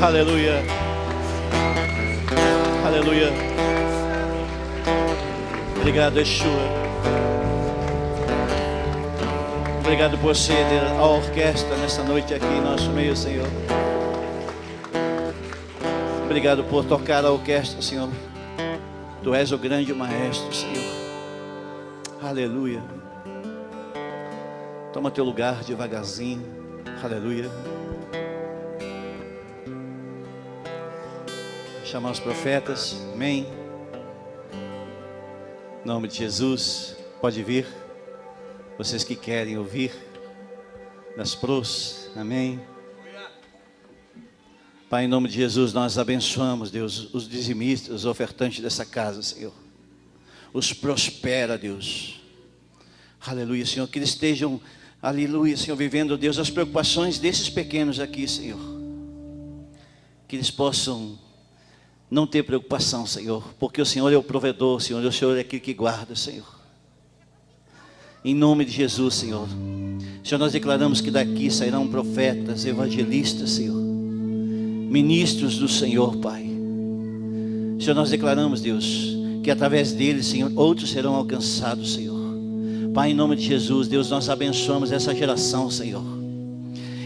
Aleluia. Aleluia. Obrigado, Yeshua. Obrigado por ser a orquestra nessa noite aqui em nosso meio, Senhor. Obrigado por tocar a orquestra, Senhor. Tu és o grande maestro, Senhor. Aleluia. Toma teu lugar devagarzinho. Aleluia. Chamar os profetas. Amém. Em nome de Jesus. Pode vir. Vocês que querem ouvir das pros. Amém. Pai, em nome de Jesus, nós abençoamos, Deus, os dizimistas, os ofertantes dessa casa, Senhor. Os prospera, Deus. Aleluia, Senhor. Que eles estejam, aleluia, Senhor, vivendo, Deus, as preocupações desses pequenos aqui, Senhor. Que eles possam não ter preocupação, Senhor. Porque o Senhor é o provedor, Senhor. O Senhor é aquele que guarda, Senhor. Em nome de Jesus, Senhor. Senhor, nós declaramos que daqui sairão profetas, evangelistas, Senhor. Ministros do Senhor, Pai. Senhor, nós declaramos, Deus, que através deles, Senhor, outros serão alcançados, Senhor. Pai, em nome de Jesus, Deus, nós abençoamos essa geração, Senhor.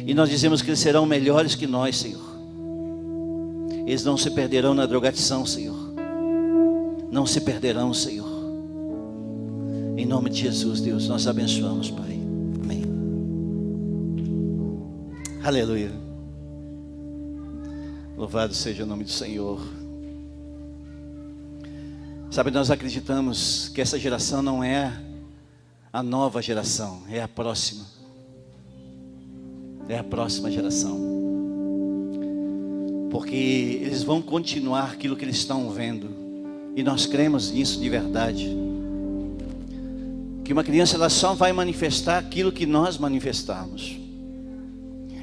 E nós dizemos que eles serão melhores que nós, Senhor. Eles não se perderão na drogadição, Senhor. Não se perderão, Senhor. Em nome de Jesus, Deus, nós abençoamos, Pai. Amém. Aleluia. Louvado seja o nome do Senhor. Sabe, nós acreditamos que essa geração não é a nova geração, é a próxima. É a próxima geração. Porque eles vão continuar aquilo que eles estão vendo. E nós cremos nisso de verdade. Que uma criança, ela só vai manifestar aquilo que nós manifestamos.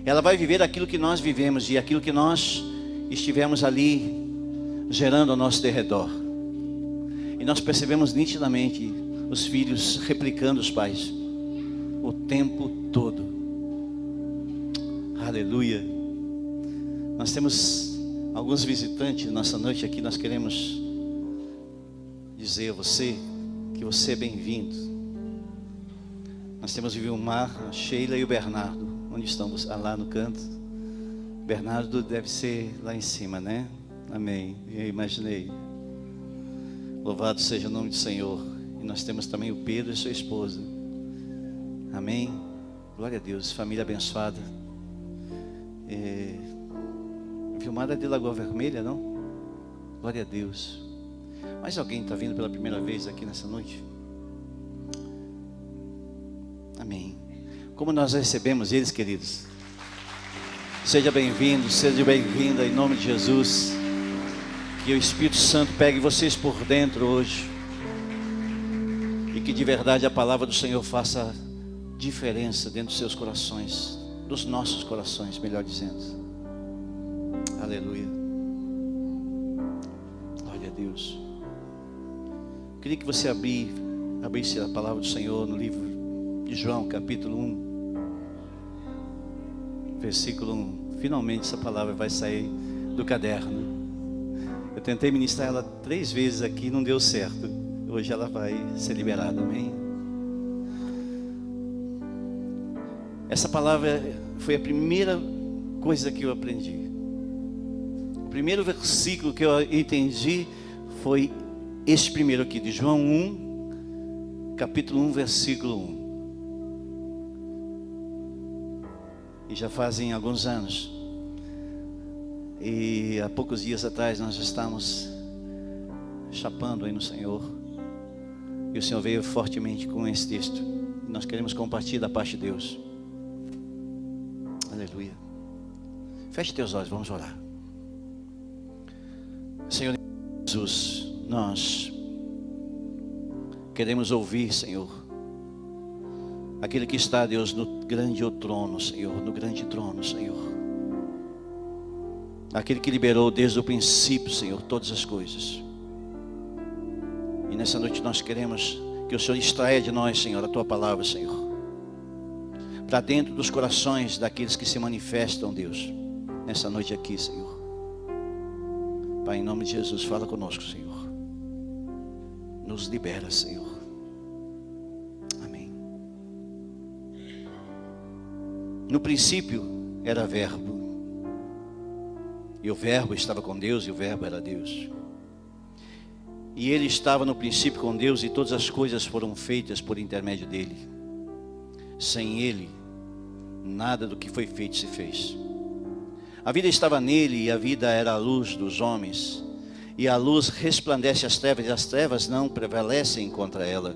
Ela vai viver aquilo que nós vivemos e aquilo que nós estivemos ali gerando ao nosso derredor. E nós percebemos nitidamente os filhos replicando os pais o tempo todo. Aleluia. Nós temos alguns visitantes nessa noite aqui. Nós queremos dizer a você que você é bem-vindo. Nós temos o Vilmar, a Sheila e o Bernardo. Onde estão? Lá no canto. Bernardo deve ser lá em cima, né? Amém. Eu imaginei. Louvado seja o nome do Senhor. E nós temos também o Pedro e sua esposa. Amém. Glória a Deus. Família abençoada. Vilmar é de Lagoa Vermelha, não? Glória a Deus. Mais alguém está vindo pela primeira vez aqui nessa noite? Amém. Como nós recebemos eles, queridos? Seja bem-vindo, seja bem-vinda em nome de Jesus. Que o Espírito Santo pegue vocês por dentro hoje. E que de verdade a palavra do Senhor faça diferença dentro dos seus corações. Dos nossos corações, melhor dizendo. Aleluia. Glória a Deus. Queria que você abrisse a palavra do Senhor no livro de João, capítulo 1. Versículo 1. Finalmente essa palavra vai sair do caderno. Eu tentei ministrar ela 3 vezes aqui e não deu certo. Hoje ela vai ser liberada, amém? Essa palavra foi a primeira coisa que eu aprendi. O primeiro versículo que eu entendi foi esse primeiro aqui, de João 1, capítulo 1, versículo 1. E já fazem alguns anos. E há poucos dias atrás nós estamos chapando aí no Senhor. E o Senhor veio fortemente com esse texto. E nós queremos compartilhar da parte de Deus. Aleluia. Feche teus olhos, vamos orar. Senhor Jesus, nós queremos ouvir, Senhor, aquele que está, Deus, no grande trono, Senhor, no grande trono, Senhor. Aquele que liberou desde o princípio, Senhor, todas as coisas. E nessa noite nós queremos que o Senhor extraia de nós, Senhor, a Tua palavra, Senhor, para dentro dos corações daqueles que se manifestam, Deus, nessa noite aqui, Senhor. Pai, em nome de Jesus, fala conosco, Senhor. Nos libera, Senhor. Amém. No princípio era Verbo. E o Verbo estava com Deus e o Verbo era Deus. E Ele estava no princípio com Deus e todas as coisas foram feitas por intermédio dEle. Sem Ele, nada do que foi feito se fez. A vida estava nele e a vida era a luz dos homens. E a luz resplandece as trevas e as trevas não prevalecem contra ela.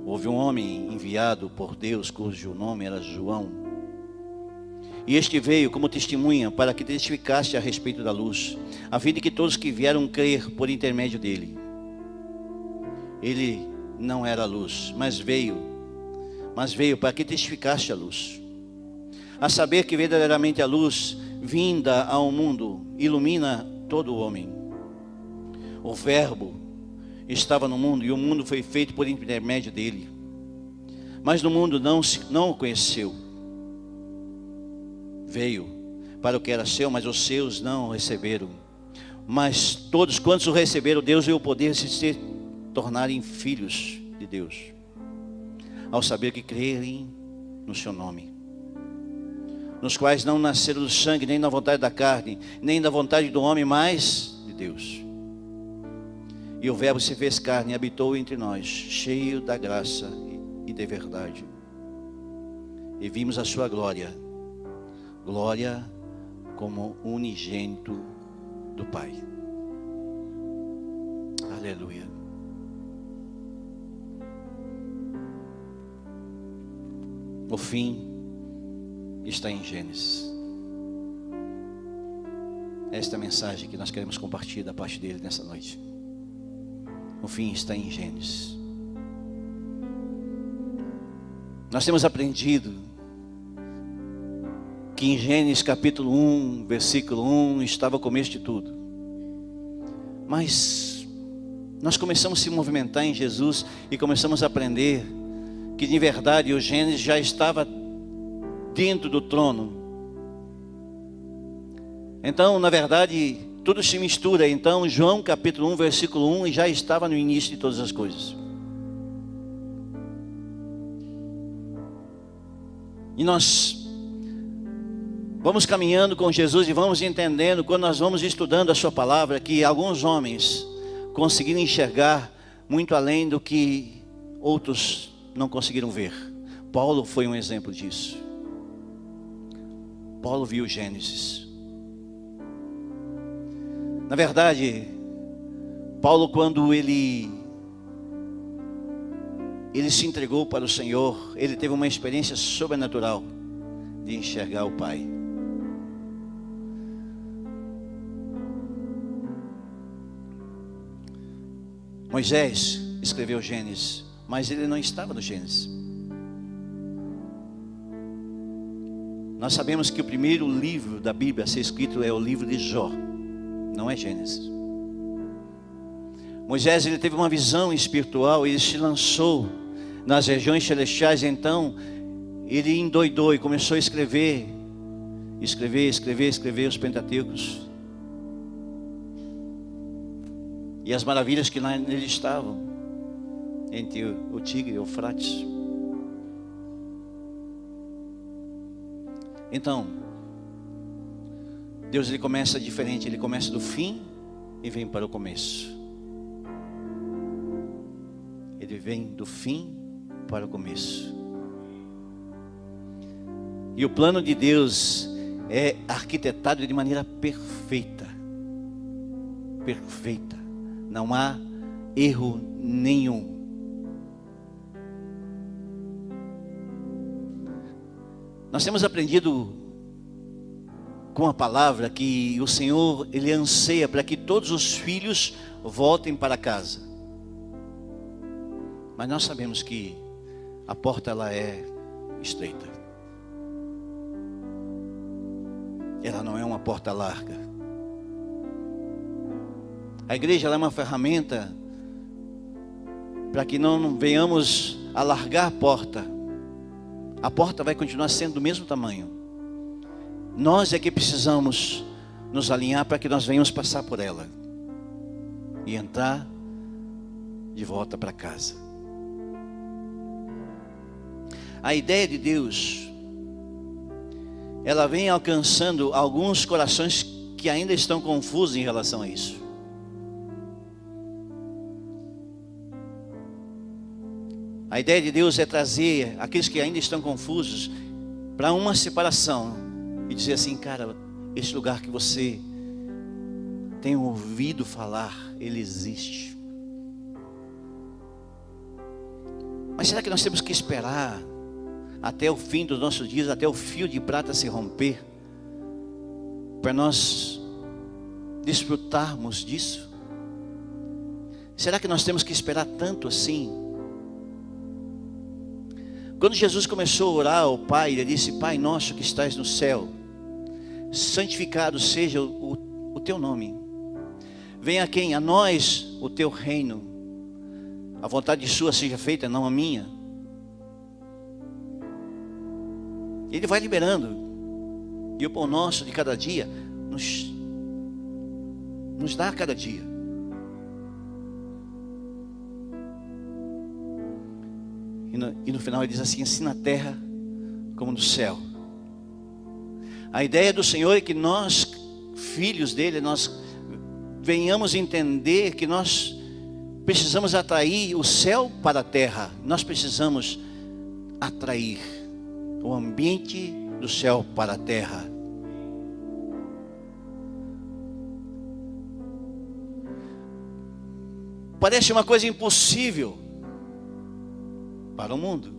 Houve um homem enviado por Deus cujo nome era João. E este veio como testemunha para que testificasse a respeito da luz, a fim de que todos que vieram crer por intermédio dele. Ele não era a luz, mas veio para que testificasse a luz. A saber que verdadeiramente a luz vinda ao mundo ilumina todo o homem. O Verbo estava no mundo e o mundo foi feito por intermédio dele. Mas no mundo não o conheceu. Veio para o que era seu, mas os seus não o receberam. Mas todos quantos o receberam, Deus deu o poder de se tornarem filhos de Deus, ao saber que crerem no seu nome, nos quais não nasceram do sangue, nem da vontade da carne, nem da vontade do homem, mas de Deus. E o Verbo se fez carne e habitou entre nós, cheio da graça e de verdade. E vimos a sua glória, glória como unigênito do Pai. Aleluia. O fim está em Gênesis. Esta é a mensagem que nós queremos compartilhar da parte dele nessa noite. O fim está em Gênesis. Nós temos aprendido que em Gênesis capítulo 1, versículo 1, estava o começo de tudo. Mas nós começamos a se movimentar em Jesus e começamos a aprender que de verdade o Gênesis já estava dentro do trono. Então, na verdade, tudo se mistura. Então, João capítulo 1, versículo 1, já estava no início de todas as coisas. E nós vamos caminhando com Jesus e vamos entendendo, quando nós vamos estudando a sua palavra, que alguns homens conseguiram enxergar muito além do que outros não conseguiram ver. Paulo foi um exemplo disso. Paulo viu Gênesis. Na verdade, Paulo, quando ele se entregou para o Senhor, ele teve uma experiência sobrenatural de enxergar o Pai. Moisés escreveu Gênesis, mas ele não estava no Gênesis. Nós sabemos que o primeiro livro da Bíblia a ser escrito é o livro de Jó, não é Gênesis. Moisés, ele teve uma visão espiritual, ele se lançou nas regiões celestiais. Então ele endoidou e começou a escrever os Pentateucos e as maravilhas que lá nele estavam, entre o Tigre e o Eufrates. Então Deus, ele começa diferente. Ele começa do fim e vem para o começo. Ele vem do fim para o começo. E o plano de Deus é arquitetado de maneira perfeita. Perfeita. Não há erro nenhum. Nós temos aprendido com a palavra que o Senhor, ele anseia para que todos os filhos voltem para casa. Mas nós sabemos que a porta, ela é estreita. Ela não é uma porta larga. A igreja, ela é uma ferramenta para que não venhamos alargar a porta. A porta vai continuar sendo do mesmo tamanho. Nós é que precisamos nos alinhar para que nós venhamos passar por ela e entrar de volta para casa. A ideia de Deus, ela vem alcançando alguns corações que ainda estão confusos em relação a isso. A ideia de Deus é trazer aqueles que ainda estão confusos para uma separação e dizer assim: cara, esse lugar que você tem ouvido falar, ele existe. Mas será que nós temos que esperar até o fim dos nossos dias, até o fio de prata se romper, para nós desfrutarmos disso? Será que nós temos que esperar tanto assim? Quando Jesus começou a orar ao Pai, ele disse: Pai nosso que estás no céu, santificado seja o teu nome. Venha a nós o teu reino. A vontade sua seja feita, não a minha. Ele vai liberando. E o pão nosso de cada dia nos dá a cada dia. E no final ele diz assim: assim na terra como no céu. A ideia do Senhor é que nós, filhos dele, nós venhamos entender que nós precisamos atrair o céu para a terra. Nós precisamos atrair o ambiente do céu para a terra. Parece uma coisa impossível para o mundo,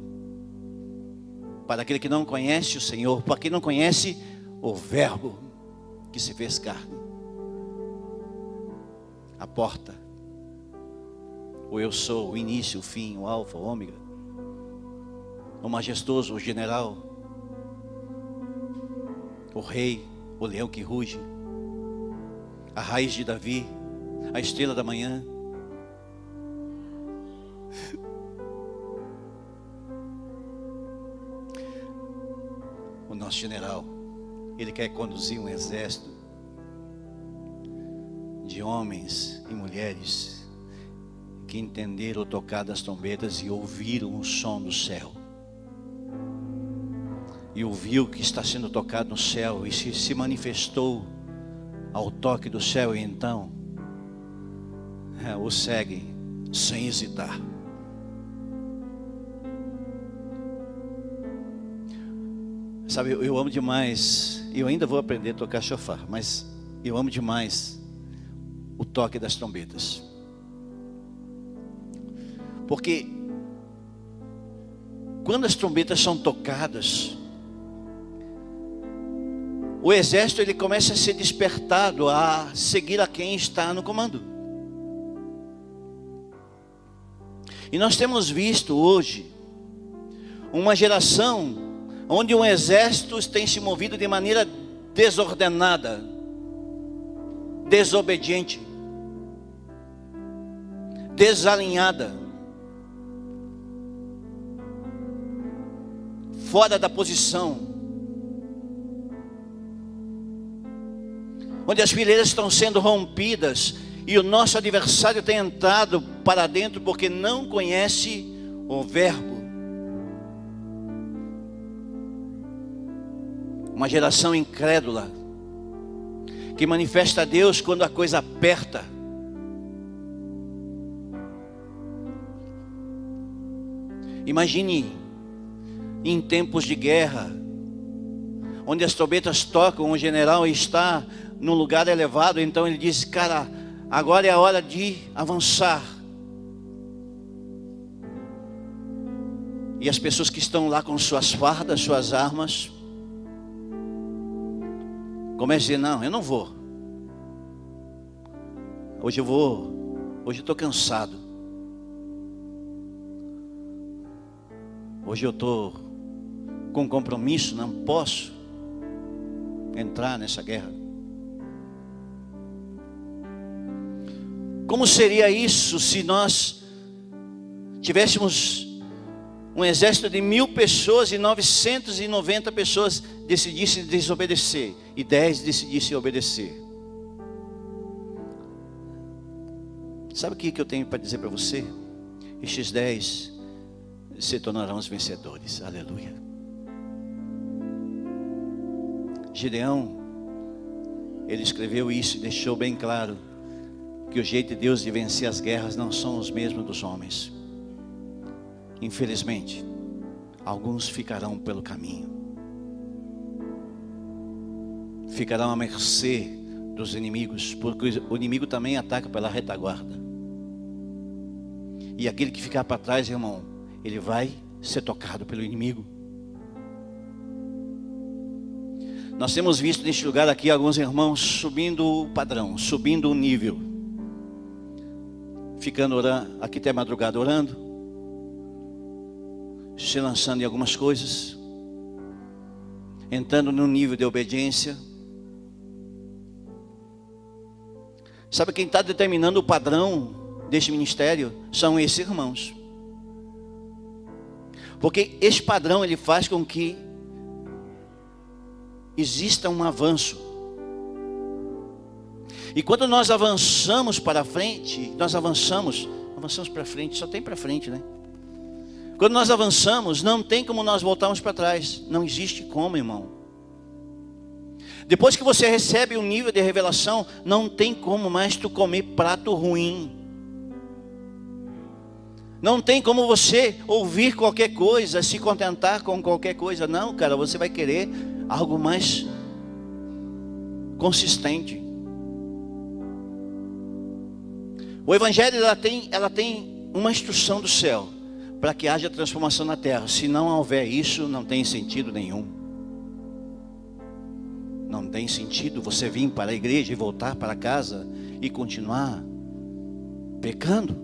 para aquele que não conhece o Senhor, para quem não conhece o Verbo que se fez carne. A porta, o eu sou, o início, o fim, o alfa, o ômega, o majestoso, o general, o rei, o leão que ruge, a raiz de Davi, a estrela da manhã. O nosso general, ele quer conduzir um exército de homens e mulheres que entenderam o tocar das trombetas e ouviram o som do céu. E ouviu que está sendo tocado no céu e se manifestou ao toque do céu, e então o seguem sem hesitar. Sabe, eu amo demais, eu ainda vou aprender a tocar shofar, mas eu amo demais o toque das trombetas. Porque quando as trombetas são tocadas, o exército ele começa a ser despertado a seguir a quem está no comando. E nós temos visto hoje uma geração onde um exército tem se movido de maneira desordenada, desobediente, desalinhada, fora da posição, onde as fileiras estão sendo rompidas e o nosso adversário tem entrado para dentro porque não conhece o Verbo. Uma geração incrédula, que manifesta a Deus quando a coisa aperta. Imagine em tempos de guerra, onde as trombetas tocam, o general está num lugar elevado, então ele diz: cara, agora é a hora de avançar. E as pessoas que estão lá com suas fardas, suas armas, começam a dizer: não, eu não vou. Hoje eu estou cansado. Hoje eu estou com compromisso, não posso entrar nessa guerra. Como seria isso se nós tivéssemos um exército de 1000 pessoas e 990 pessoas decidissem desobedecer e 10 decidissem obedecer? Sabe o que eu tenho para dizer para você? Estes 10 se tornarão os vencedores. Aleluia. Gideão, ele escreveu isso e deixou bem claro que o jeito de Deus de vencer as guerras não são os mesmos dos homens. Infelizmente, alguns ficarão pelo caminho, ficarão à mercê dos inimigos, porque o inimigo também ataca pela retaguarda. E aquele que ficar para trás, irmão, ele vai ser tocado pelo inimigo. Nós temos visto neste lugar aqui alguns irmãos subindo o padrão, subindo o nível, ficando orando, aqui até madrugada orando, se lançando em algumas coisas, entrando no nível de obediência. Sabe quem está determinando o padrão deste ministério? São esses irmãos. Porque esse padrão ele faz com que exista um avanço. E quando nós avançamos para frente, nós avançamos para frente, só tem para frente, né? Quando nós avançamos, não tem como nós voltarmos para trás. Não existe como, irmão. Depois que você recebe um nível de revelação, não tem como mais tu comer prato ruim. Não tem como você ouvir qualquer coisa, se contentar com qualquer coisa. Não, cara, você vai querer algo mais consistente. O Evangelho ela tem uma instrução do céu para que haja transformação na terra. Se não houver isso, não tem sentido nenhum. Não tem sentido você vir para a igreja e voltar para casa e continuar pecando,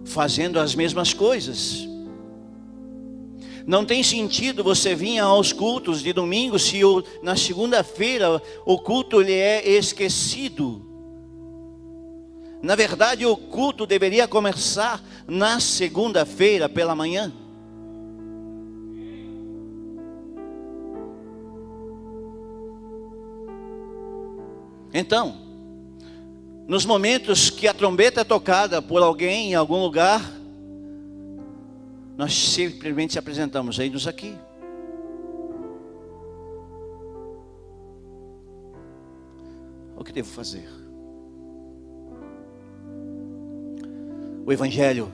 fazendo as mesmas coisas. Não tem sentido você vir aos cultos de domingo se na segunda-feira o culto ele é esquecido. Na verdade, o culto deveria começar na segunda-feira pela manhã. Então, nos momentos que a trombeta é tocada por alguém em algum lugar, nós simplesmente se apresentamos, eis-nos aqui. O que devo fazer? O Evangelho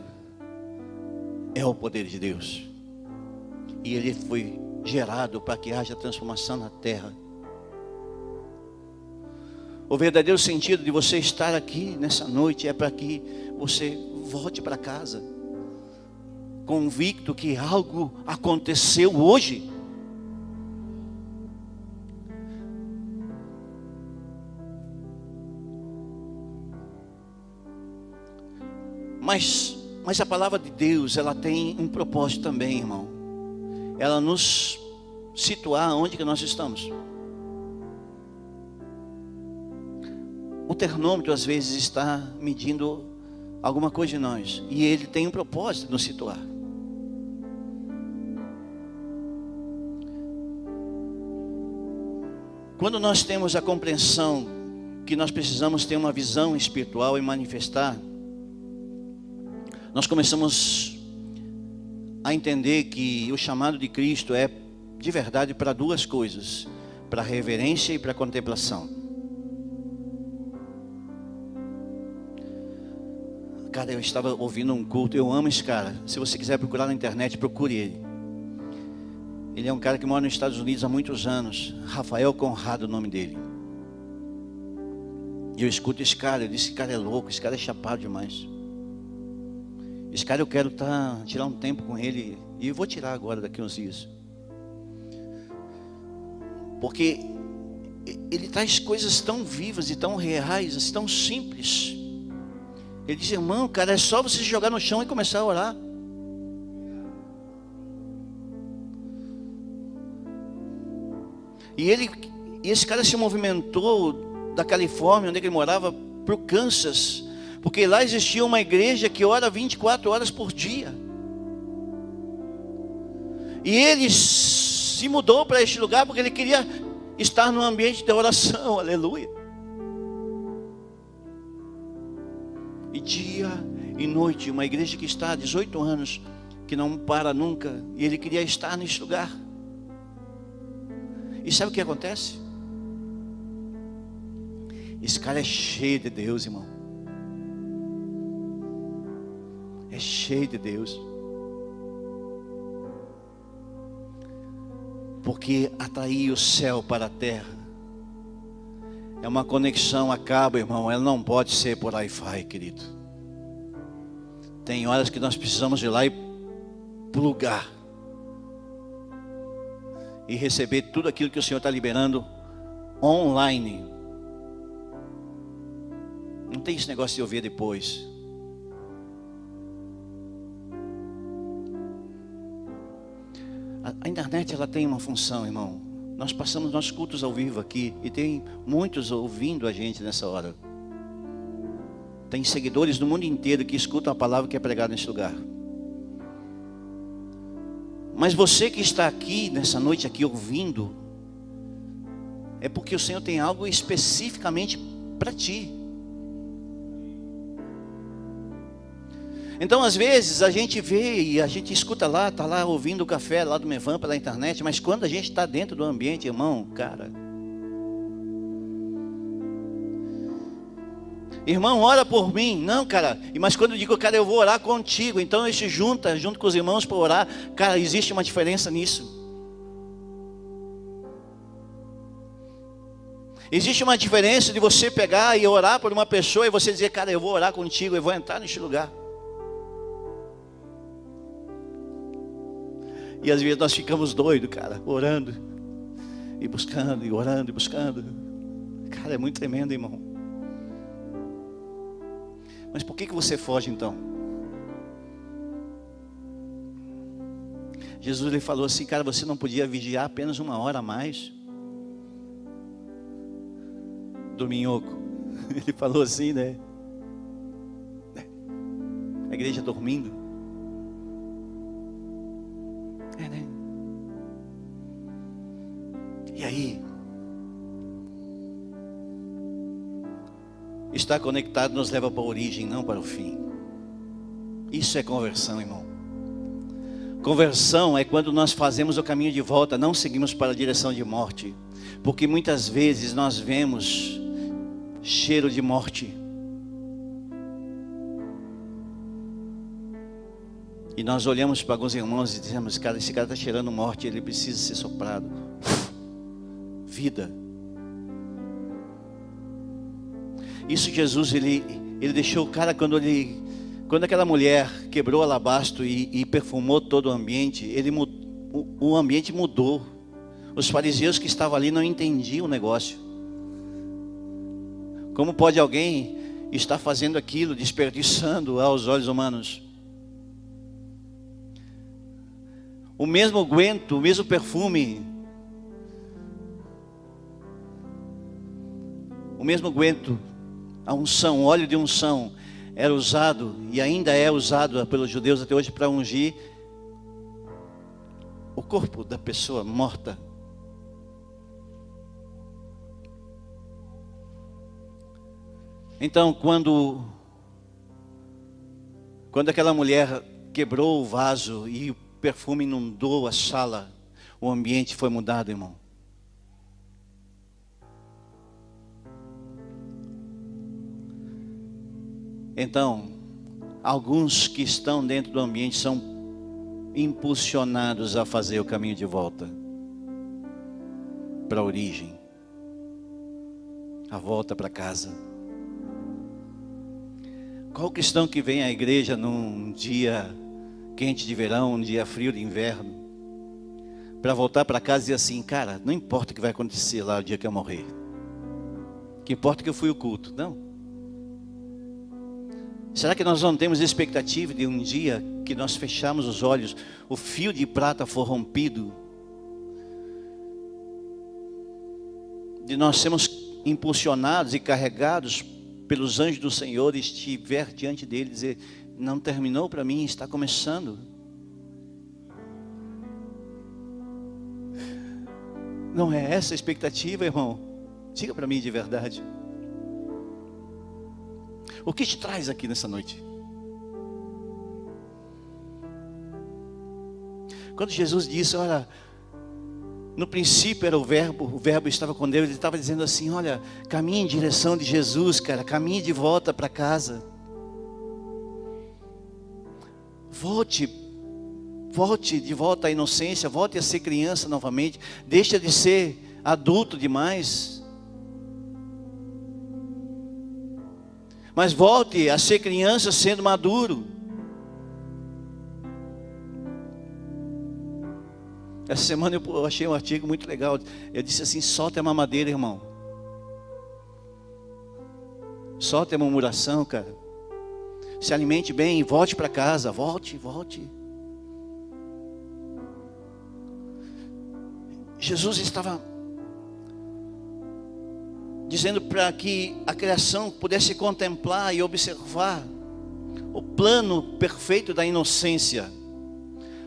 é o poder de Deus. E ele foi gerado para que haja transformação na terra. O verdadeiro sentido de você estar aqui nessa noite é para que você volte para casa convicto que algo aconteceu hoje. Mas a palavra de Deus, ela tem um propósito também, irmão. Ela nos situar onde que nós estamos. O termômetro às vezes está medindo alguma coisa de nós. E ele tem um propósito de nos situar. Quando nós temos a compreensão que nós precisamos ter uma visão espiritual e manifestar, nós começamos a entender que o chamado de Cristo é de verdade para duas coisas: para reverência e para contemplação. Cara, eu estava ouvindo um culto, eu amo esse cara. Se você quiser procurar na internet, procure ele. Ele é um cara que mora nos Estados Unidos há muitos anos. Rafael Conrado, o nome dele. E eu escuto esse cara, eu disse: esse cara é louco, esse cara é chapado demais. Esse cara eu quero tirar um tempo com ele. E eu vou tirar agora, daqui uns dias. Porque ele traz coisas tão vivas e tão reais, tão simples. Ele diz: irmão, cara, é só você se jogar no chão e começar a orar. E esse cara se movimentou da Califórnia, onde ele morava, para o Kansas, porque lá existia uma igreja que ora 24 horas por dia. E ele se mudou para este lugar porque ele queria estar num ambiente de oração. Aleluia. E dia e noite, uma igreja que está há 18 anos, que não para nunca, e ele queria estar nesse lugar. E sabe o que acontece? Esse cara é cheio de Deus, irmão. É cheio de Deus. Porque atrair o céu para a terra é uma conexão a cabo, irmão. Ela não pode ser por Wi-Fi, querido. Tem horas que nós precisamos ir lá e plugar e receber tudo aquilo que o Senhor está liberando online. Não tem esse negócio de ouvir depois. A internet, ela tem uma função, irmão. Nós passamos nossos cultos ao vivo aqui e tem muitos ouvindo a gente nessa hora. Tem seguidores do mundo inteiro que escutam a palavra que é pregada nesse lugar. Mas você que está aqui nessa noite aqui ouvindo, é porque o Senhor tem algo especificamente para ti. Então às vezes a gente vê e a gente escuta lá, está lá ouvindo o café lá do Mevan pela internet, mas quando a gente está dentro do ambiente, irmão, cara, irmão, ora por mim. Não, cara, mas quando eu digo, cara, eu vou orar contigo, então a gente junta junto com os irmãos para orar. Cara, existe uma diferença nisso. Existe uma diferença de você pegar e orar por uma pessoa e você dizer, cara, eu vou orar contigo, eu vou entrar neste lugar. E às vezes nós ficamos doidos, cara, orando e buscando, e orando e buscando. Cara, é muito tremendo, irmão. Mas por que você foge então? Jesus ele falou assim, cara, você não podia vigiar apenas 1 hora a mais? Dorminhoco. Ele falou assim, né? A igreja dormindo. É, né? E aí? Estar conectado nos leva para a origem, não para o fim. Isso é conversão, irmão. Conversão é quando nós fazemos o caminho de volta, não seguimos para a direção de morte. Porque muitas vezes nós vemos cheiro de morte. E nós olhamos para alguns irmãos e dizemos, cara, esse cara está cheirando morte, ele precisa ser soprado. Vida. Isso Jesus, ele deixou o cara, quando aquela mulher quebrou o alabastro e perfumou todo o ambiente, o ambiente mudou. Os fariseus que estavam ali não entendiam o negócio. Como pode alguém estar fazendo aquilo, desperdiçando aos olhos humanos? O mesmo unguento, o mesmo perfume, o mesmo unguento, a unção, o óleo de unção, era usado e ainda é usado pelos judeus até hoje para ungir o corpo da pessoa morta. Então, quando aquela mulher quebrou o vaso e o perfume inundou a sala, o ambiente foi mudado, irmão. Então, alguns que estão dentro do ambiente são impulsionados a fazer o caminho de volta para a origem, a volta para casa. Qual cristão que vem à igreja num dia quente de verão, um dia frio de inverno, para voltar para casa e dizer assim, cara, não importa o que vai acontecer lá o dia que eu morrer, o que importa é que eu fui ao culto? Não. Será que nós não temos expectativa de um dia que nós fechamos os olhos, o fio de prata for rompido, de nós sermos impulsionados e carregados pelos anjos do Senhor e estiver diante dele e dizer, não terminou para mim, está começando? Não é essa a expectativa, irmão? Diga para mim de verdade. O que te traz aqui nessa noite? Quando Jesus disse, olha, no princípio era o verbo estava com Deus, ele estava dizendo assim, olha, caminhe em direção de Jesus, cara, caminhe de volta para casa. Volte de volta à inocência, volte a ser criança novamente, deixa de ser adulto demais. Mas volte a ser criança sendo maduro. Essa semana eu achei um artigo muito legal. Eu disse assim, solte a mamadeira, irmão. Solte a murmuração, cara. Se alimente bem, volte para casa, volte. Jesus estava dizendo para que a criação pudesse contemplar e observar o plano perfeito da inocência.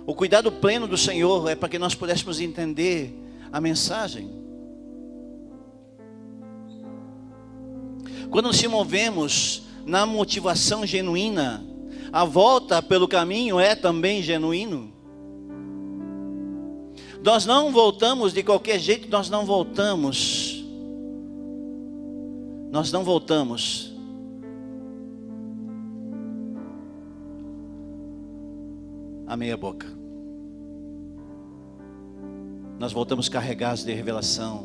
O cuidado pleno do Senhor é para que nós pudéssemos entender a mensagem. Quando nos movemos na motivação genuína, a volta pelo caminho é também genuíno. Nós não voltamos de qualquer jeito, nós não voltamos a meia boca. Nós voltamos carregados de revelação,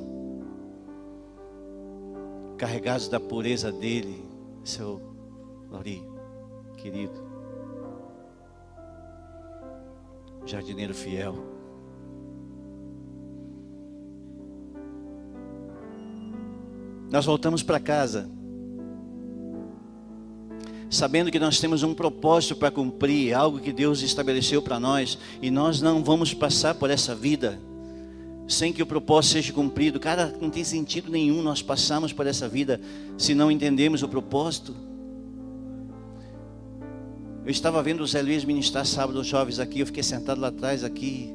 carregados da pureza dele, seu Lori, querido, jardineiro fiel. Nós voltamos para casa, sabendo que nós temos um propósito para cumprir, algo que Deus estabeleceu para nós, e nós não vamos passar por essa vida sem que o propósito seja cumprido. Cara, não tem sentido nenhum nós passarmos por essa vida se não entendemos o propósito. Eu estava vendo o Zé Luiz ministrar sábado aos jovens aqui, eu fiquei sentado lá atrás aqui,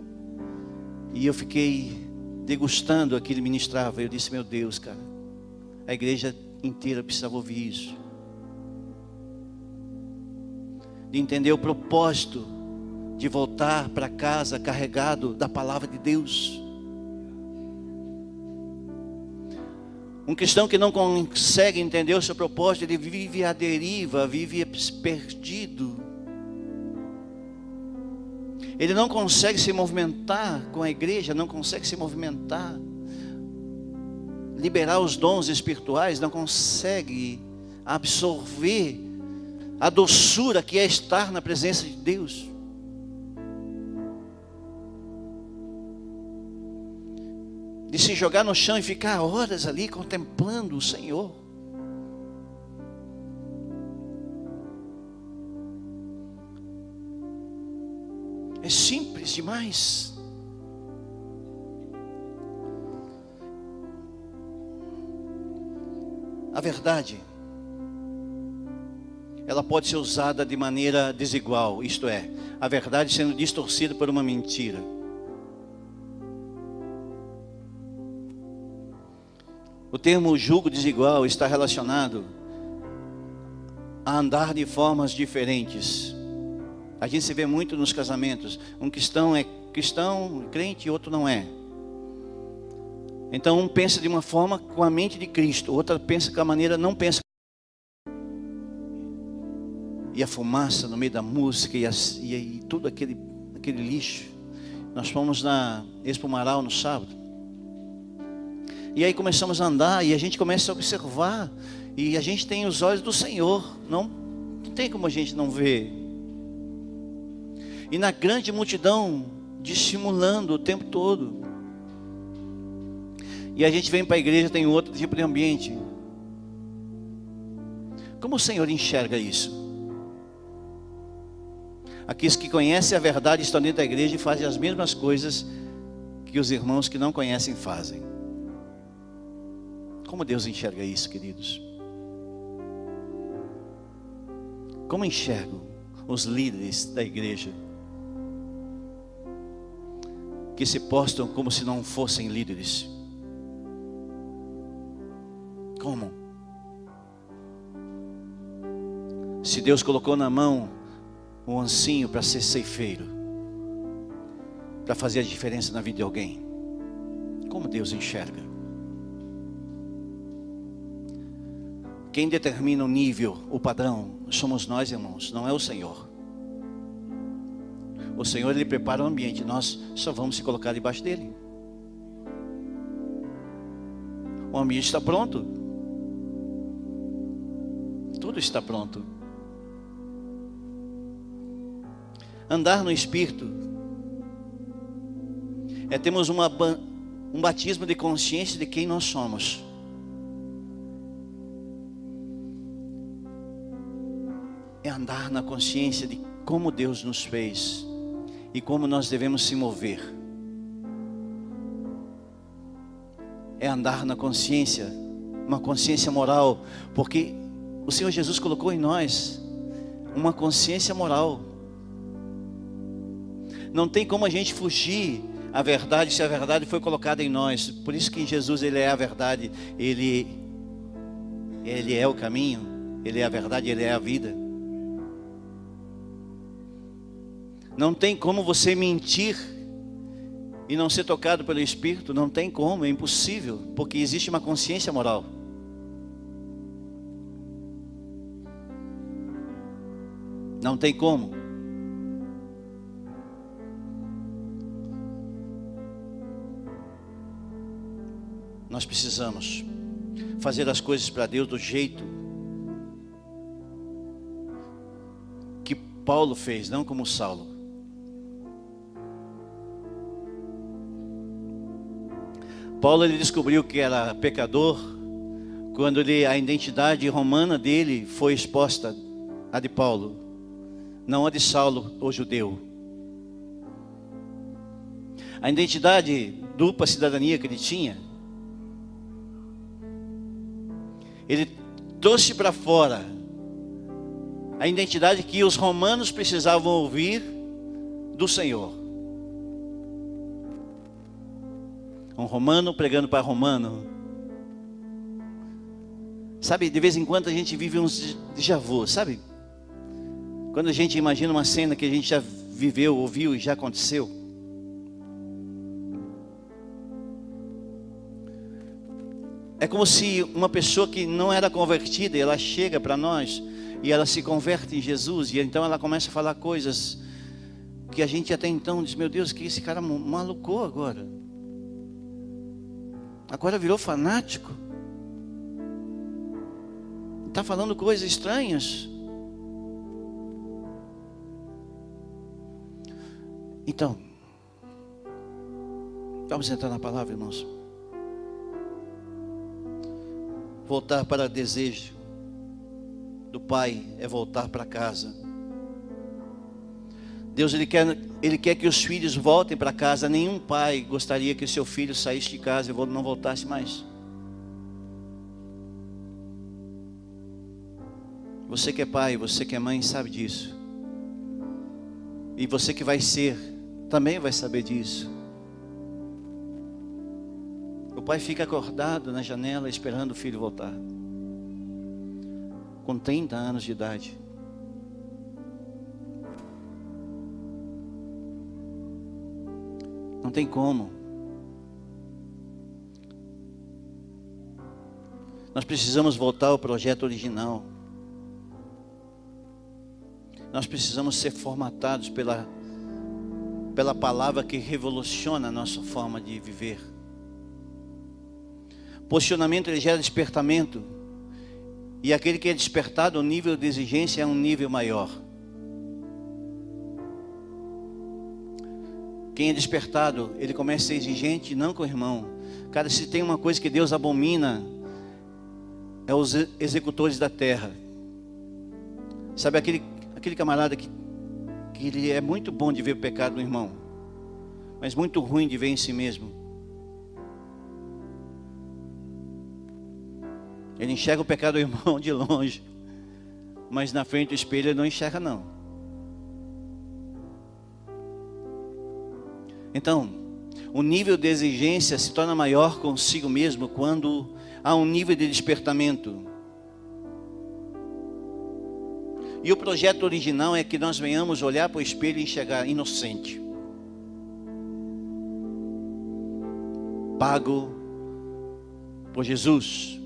e eu fiquei degustando aquilo que ele ministrava. Eu disse, meu Deus, cara, a igreja inteira precisava ouvir isso, de entender o propósito de voltar para casa carregado da palavra de Deus. Um cristão que não consegue entender o seu propósito, ele vive à deriva, vive perdido. Ele não consegue se movimentar com a igreja, não consegue se movimentar, liberar os dons espirituais, não consegue absorver a doçura que é estar na presença de Deus. De se jogar no chão e ficar horas ali contemplando o Senhor. É simples demais. A verdade, ela pode ser usada de maneira desigual, isto é, a verdade sendo distorcida por uma mentira. O termo jugo desigual está relacionado a andar de formas diferentes. A gente se vê muito nos casamentos. Um cristão é cristão, crente, e outro não é. Então um pensa de uma forma com a mente de Cristo, outra pensa com a maneira, não pensa. E a fumaça no meio da música e tudo aquele lixo. Nós fomos na Expo Marau no sábado. E aí começamos a andar e a gente começa a observar. E a gente tem os olhos do Senhor. Não tem como a gente não ver. E na grande multidão, dissimulando o tempo todo. E a gente vem para a igreja, tem outro tipo de ambiente. Como o Senhor enxerga isso? Aqueles que conhecem a verdade estão dentro da igreja e fazem as mesmas coisas que os irmãos que não conhecem fazem. Como Deus enxerga isso, queridos? Como enxergam os líderes da igreja que se postam como se não fossem líderes? Como? Se Deus colocou na mão um ancinho para ser ceifeiro, para fazer a diferença na vida de alguém, como Deus enxerga? Quem determina o nível, o padrão, somos nós, irmãos, não é o Senhor. O Senhor, Ele prepara o ambiente, nós só vamos se colocar debaixo dele. O ambiente está pronto. Tudo está pronto. Andar no Espírito é termos um batismo de consciência de quem nós somos. É andar na consciência de como Deus nos fez e como nós devemos se mover. É andar na consciência, uma consciência moral, porque o Senhor Jesus colocou em nós uma consciência moral. Não tem como a gente fugir à verdade se a verdade foi colocada em nós. Por isso que Jesus, Ele é a verdade, Ele é o caminho, Ele é a verdade, Ele é a vida. Não tem como você mentir e não ser tocado pelo Espírito. Não tem como, é impossível, porque existe uma consciência moral. Não tem como. Nós precisamos fazer as coisas para Deus do jeito que Paulo fez, não como Saulo. Paulo, ele descobriu que era pecador quando a identidade romana dele foi exposta, a de Paulo, não a de Saulo, o judeu. A identidade, dupla cidadania que ele tinha, ele trouxe para fora a identidade que os romanos precisavam ouvir do Senhor. Um romano pregando para romano. Sabe, de vez em quando a gente vive uns déjà vu, sabe? Quando a gente imagina uma cena que a gente já viveu, ouviu e já aconteceu. É como se uma pessoa que não era convertida, ela chega para nós e ela se converte em Jesus, e então ela começa a falar coisas que a gente até então diz: meu Deus, que esse cara malucou agora. Agora virou fanático. Está falando coisas estranhas. Então, vamos entrar na palavra, irmãos. Voltar para o desejo do Pai é voltar para casa. Deus, Ele quer que os filhos voltem para casa. Nenhum pai gostaria que o seu filho saísse de casa e não voltasse mais. Você que é pai, você que é mãe, sabe disso. E você que vai ser, também vai saber disso. O pai fica acordado na janela esperando o filho voltar. Com 30 anos de idade. Não tem como. Nós precisamos voltar ao projeto original. Nós precisamos ser formatados pela palavra que revoluciona a nossa forma de viver. Posicionamento, ele gera despertamento. E aquele que é despertado, o nível de exigência é um nível maior. Quem é despertado, ele começa a ser exigente, não com o irmão. Cara, se tem uma coisa que Deus abomina, é os executores da terra. Sabe aquele camarada que ele é muito bom de ver o pecado do irmão, mas muito ruim de ver em si mesmo. Ele enxerga o pecado do irmão de longe, mas na frente do espelho ele não enxerga não. Então, o nível de exigência se torna maior consigo mesmo quando há um nível de despertamento. E o projeto original é que nós venhamos olhar para o espelho e enxergar inocente, pago por Jesus.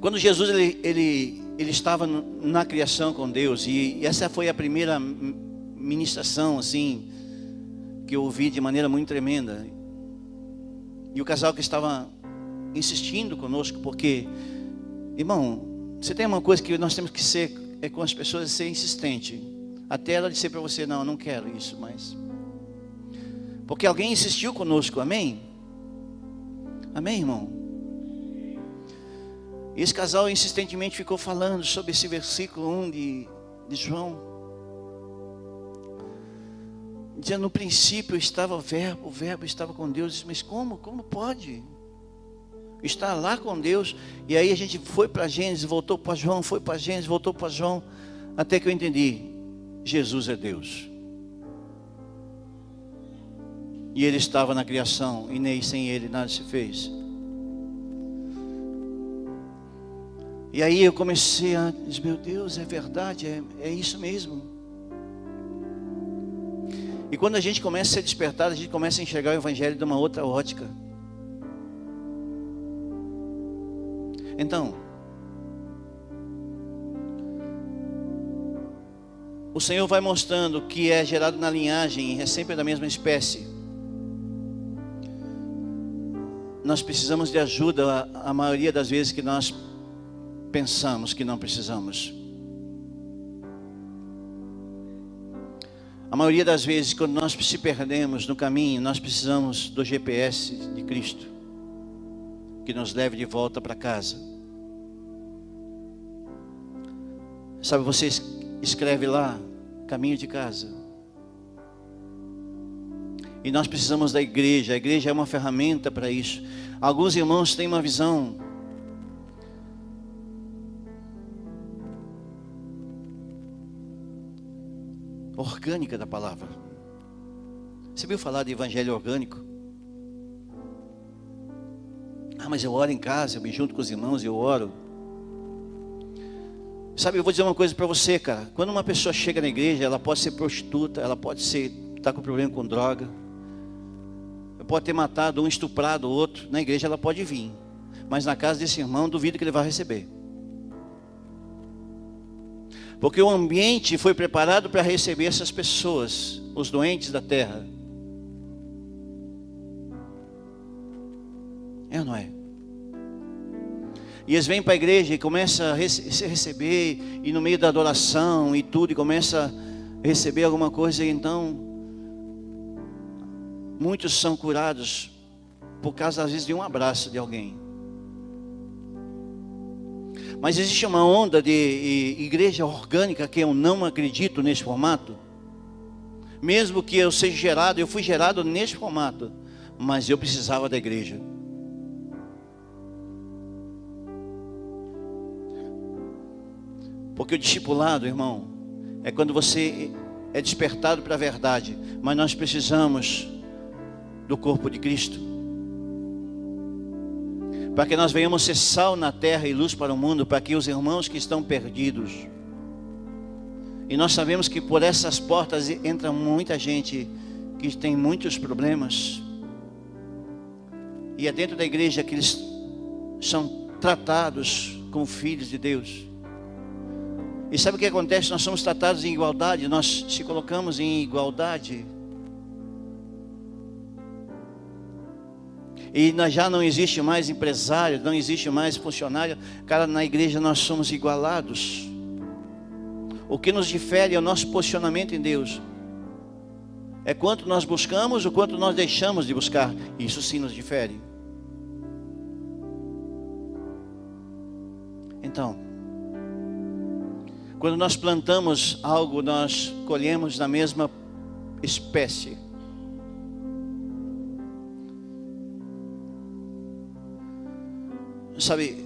Quando Jesus ele estava na criação com Deus, e essa foi a primeira ministração assim que eu ouvi de maneira muito tremenda. E o casal que estava insistindo conosco, porque, irmão, você tem uma coisa que nós temos que ser, é com as pessoas, ser insistente, até ela dizer para você, não, eu não quero isso, mas porque alguém insistiu conosco, amém? Amém, irmão? E esse casal insistentemente ficou falando sobre esse versículo 1 de João, dizendo, no princípio estava o verbo estava com Deus. Mas como pode estar lá com Deus? E aí a gente foi para Gênesis, voltou para João, foi para Gênesis, voltou para João, até que eu entendi, Jesus é Deus. E Ele estava na criação, e nem sem Ele nada se fez. E aí eu comecei a dizer, meu Deus, é verdade, é isso mesmo. E quando a gente começa a ser despertado, a gente começa a enxergar o Evangelho de uma outra ótica. Então, o Senhor vai mostrando que é gerado na linhagem, é sempre da mesma espécie. Nós precisamos de ajuda a maioria das vezes que nós pensamos que não precisamos. A maioria das vezes, quando nós se perdemos no caminho, nós precisamos do GPS de Cristo, que nos leve de volta para casa. Sabe, você escreve lá, caminho de casa. E nós precisamos da igreja. A igreja é uma ferramenta para isso. Alguns irmãos têm uma visão orgânica da palavra. Você viu falar de evangelho orgânico? Ah, mas eu oro em casa, eu me junto com os irmãos e eu oro. Sabe, eu vou dizer uma coisa para você, cara. Quando uma pessoa chega na igreja, ela pode ser prostituta, ela pode estar com problema com droga, pode ter matado um, estuprado o outro. Na igreja ela pode vir, mas na casa desse irmão duvido que ele vai receber. Porque o ambiente foi preparado para receber essas pessoas, os doentes da terra. É ou não é? E eles vêm para a igreja e começam a receber, e no meio da adoração e tudo, e começa a receber alguma coisa, e então muitos são curados por causa, às vezes, de um abraço de alguém. Mas existe uma onda de igreja orgânica que eu não acredito nesse formato. Mesmo que eu seja gerado, eu fui gerado nesse formato, mas eu precisava da igreja. Porque o discipulado, irmão, é quando você é despertado para a verdade, mas nós precisamos do corpo de Cristo, para que nós venhamos ser sal na terra e luz para o mundo, para que os irmãos que estão perdidos, e nós sabemos que por essas portas entra muita gente que tem muitos problemas, e é dentro da igreja que eles são tratados como filhos de Deus. E sabe o que acontece? Nós somos tratados em igualdade, nós se colocamos em igualdade. E já não existe mais empresário, não existe mais funcionário. Cara, na igreja nós somos igualados. O que nos difere é o nosso posicionamento em Deus. É quanto nós buscamos ou quanto nós deixamos de buscar. Isso sim nos difere. Então, quando nós plantamos algo, nós colhemos da mesma espécie. Sabe,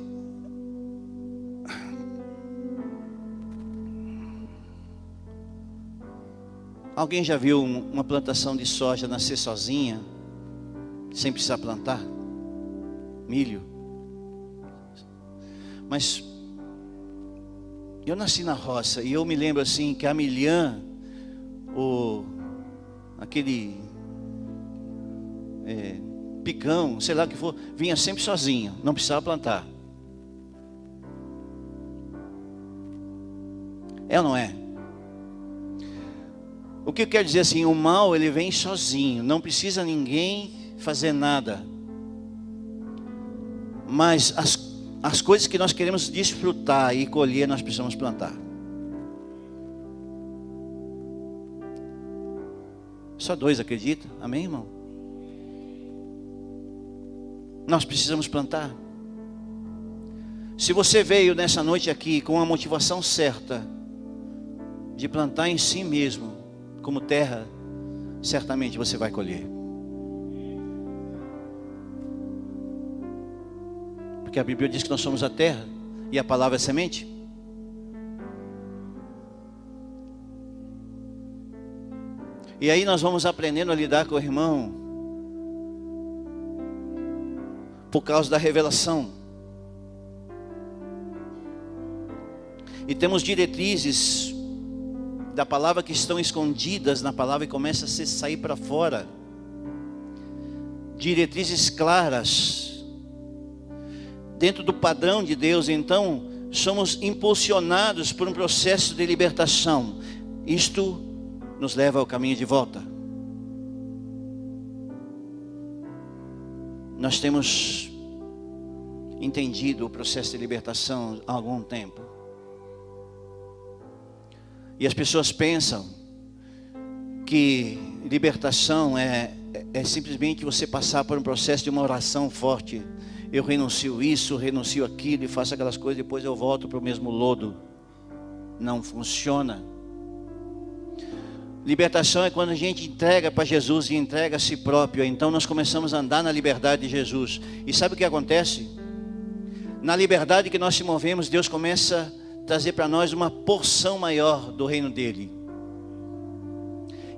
alguém já viu uma plantação de soja nascer sozinha, sem precisar plantar? Milho. Mas Eu nasci na roça e eu me lembro assim que a milhã, aquele picão, sei lá o que for, vinha sempre sozinho, não precisava plantar. É ou não é? O que eu quero dizer assim, o mal ele vem sozinho, não precisa ninguém fazer nada. Mas as coisas que nós queremos desfrutar e colher, nós precisamos plantar. Só 2 acreditam? Amém, irmão? Nós precisamos plantar. Se você veio nessa noite aqui com a motivação certa de plantar em si mesmo, como terra, certamente você vai colher. Porque a Bíblia diz que nós somos a terra e a palavra é semente. E aí nós vamos aprendendo a lidar com o irmão por causa da revelação. E temos diretrizes da palavra que estão escondidas na palavra e começam a sair para fora. Diretrizes claras dentro do padrão de Deus. Então somos impulsionados por um processo de libertação. Isto nos leva ao caminho de volta. Nós temos entendido o processo de libertação há algum tempo. E as pessoas pensam que libertação é simplesmente você passar por um processo de uma oração forte. Eu renuncio isso, renuncio aquilo e faço aquelas coisas, depois eu volto para o mesmo lodo. Não funciona. Libertação é quando a gente entrega para Jesus e entrega a si próprio. Então nós começamos a andar na liberdade de Jesus. E sabe o que acontece? Na liberdade que nós se movemos, Deus começa a trazer para nós uma porção maior do reino dele.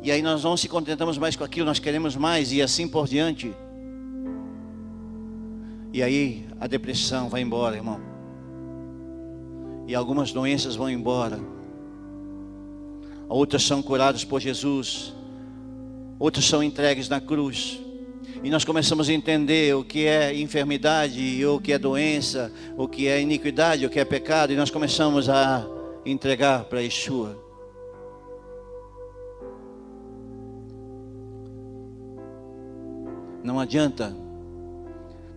E aí nós não se contentamos mais com aquilo, nós queremos mais e assim por diante. E aí a depressão vai embora, irmão. E algumas doenças vão embora. Outras são curadas por Jesus. Outras são entregues na cruz. E nós começamos a entender o que é enfermidade, o que é doença, o que é iniquidade, o que é pecado. E nós começamos a entregar para Yeshua. Não adianta.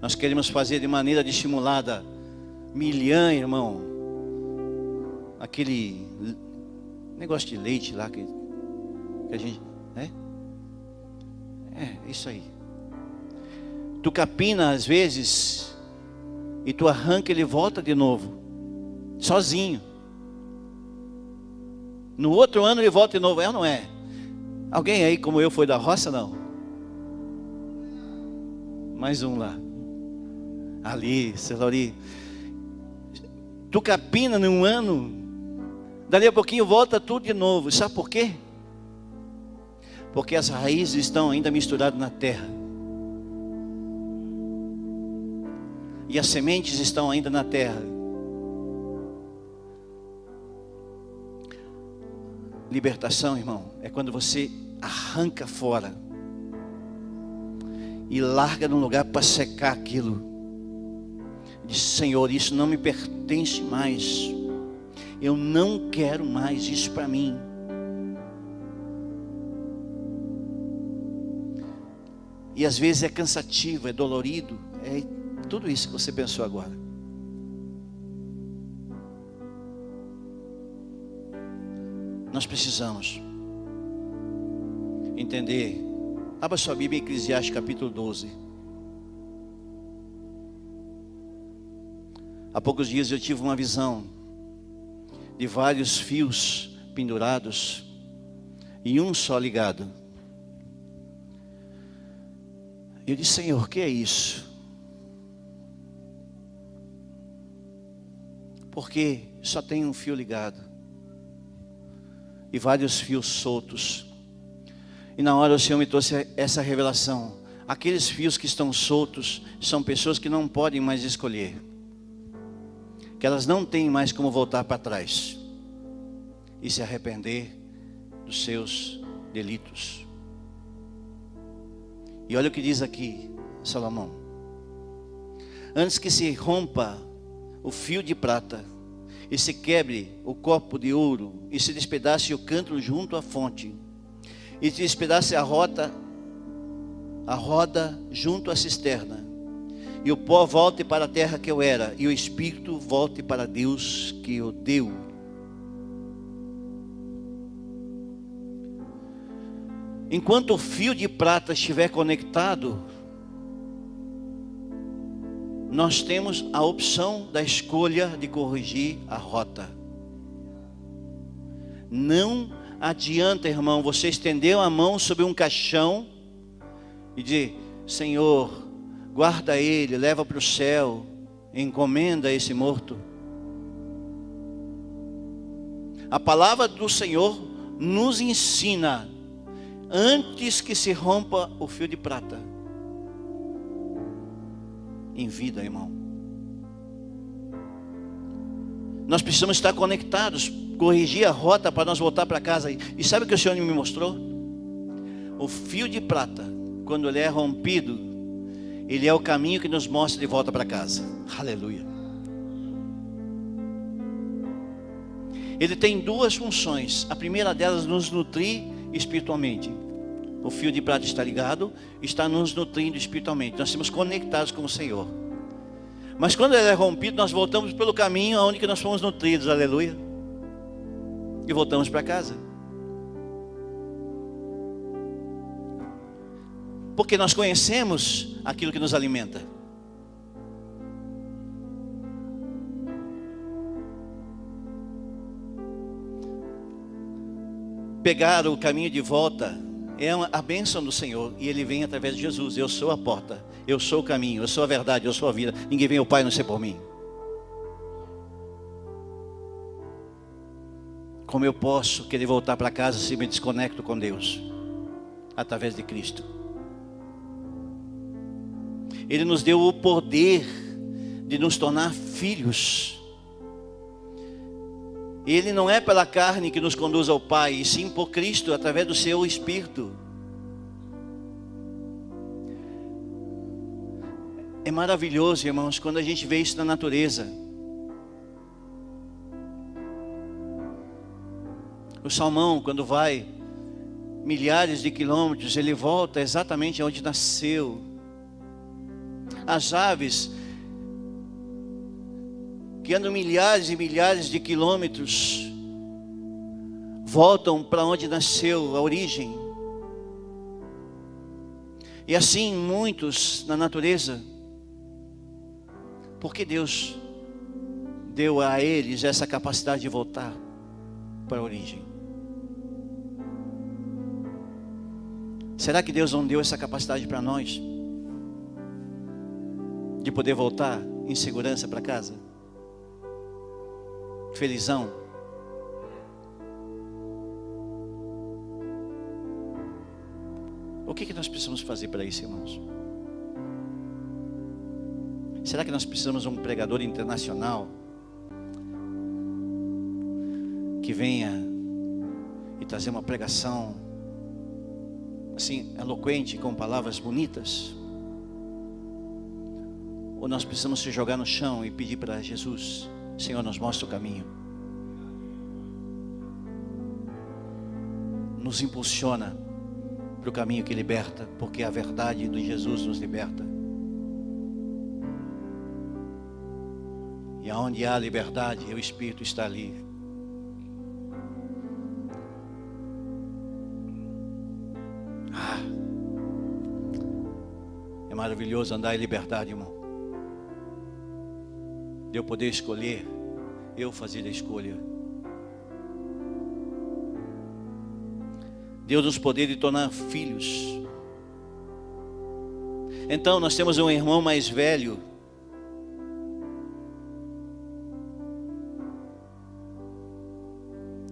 Nós queremos fazer de maneira dissimulada. Milhã, irmão. Aquele negócio de leite lá que a gente... É isso aí. Tu capina às vezes e tu arranca, ele volta de novo. Sozinho. No outro ano ele volta de novo. É ou não é? Alguém aí como eu foi da roça, não? Mais um lá. Ali, Celori. Tu capina num ano, dali a pouquinho volta tudo de novo. Sabe por quê? Porque as raízes estão ainda misturadas na terra. E as sementes estão ainda na terra. Libertação, irmão, é quando você arranca fora e larga num lugar para secar aquilo. Diz: Senhor, isso não me pertence mais. Eu não quero mais isso para mim. E às vezes é cansativo, é dolorido, é tudo isso que você pensou agora. Nós precisamos entender. Abra sua Bíblia em Eclesiastes capítulo 12. Há poucos dias eu tive uma visão de vários fios pendurados e um só ligado. Eu disse: Senhor, o que é isso? Porque só tem um fio ligado e vários fios soltos. E na hora o Senhor me trouxe essa revelação. Aqueles fios que estão soltos são pessoas que não podem mais escolher, que elas não têm mais como voltar para trás. e se arrepender dos seus delitos. E olha o que diz aqui Salomão: antes que se rompa o fio de prata, e se quebre o copo de ouro, e se despedace o cântaro junto à fonte, e se despedace a roda junto à cisterna, e o pó volte para a terra que eu era, e o espírito volte para Deus que o deu. Enquanto o fio de prata estiver conectado, nós temos a opção da escolha de corrigir a rota. Não adianta, irmão, você estender a mão sobre um caixão e dizer: Senhor, guarda ele, leva para o céu, encomenda esse morto. A palavra do Senhor nos ensina: antes que se rompa o fio de prata, em vida, irmão, nós precisamos estar conectados, corrigir a rota para nós voltar para casa. E sabe o que o Senhor me mostrou? O fio de prata, quando ele é rompido, ele é o caminho que nos mostra de volta para casa. Aleluia. Ele tem duas funções. A primeira delas, nos nutrir espiritualmente. O fio de prata está ligado, está nos nutrindo espiritualmente. Nós estamos conectados com o Senhor. Mas quando ele é rompido, nós voltamos pelo caminho aonde que nós fomos nutridos, aleluia. E voltamos para casa. Porque nós conhecemos aquilo que nos alimenta. Pegar o caminho de volta é a bênção do Senhor, e Ele vem através de Jesus. Eu sou a porta, eu sou o caminho, eu sou a verdade, eu sou a vida. Ninguém vem ao Pai a não ser por mim. Como eu posso querer voltar para casa se me desconecto com Deus? Através de Cristo. Ele nos deu o poder de nos tornar filhos. Ele não é pela carne que nos conduz ao Pai, e sim por Cristo, através do seu Espírito. É maravilhoso, irmãos, quando a gente vê isso na natureza. O salmão, quando vai milhares de quilômetros, ele volta exatamente onde nasceu. As aves que andam milhares e milhares de quilômetros, voltam para onde nasceu, a origem. E assim muitos na natureza, porque Deus deu a eles essa capacidade de voltar para a origem. Será que Deus não deu essa capacidade para nós? De poder voltar em segurança para casa? Felizão. O que nós precisamos fazer para isso, irmãos? Será que nós precisamos de um pregador internacional que venha e trazer uma pregação assim, eloquente, com palavras bonitas? Ou nós precisamos se jogar no chão e pedir para Jesus: Senhor, nos mostra o caminho, nos impulsiona para o caminho que liberta, porque a verdade de Jesus nos liberta. E aonde há liberdade, o Espírito está ali. É maravilhoso andar em liberdade, irmão. De eu poder escolher, eu fazer a escolha. Deus nos poder de tornar filhos. Então nós temos um irmão mais velho.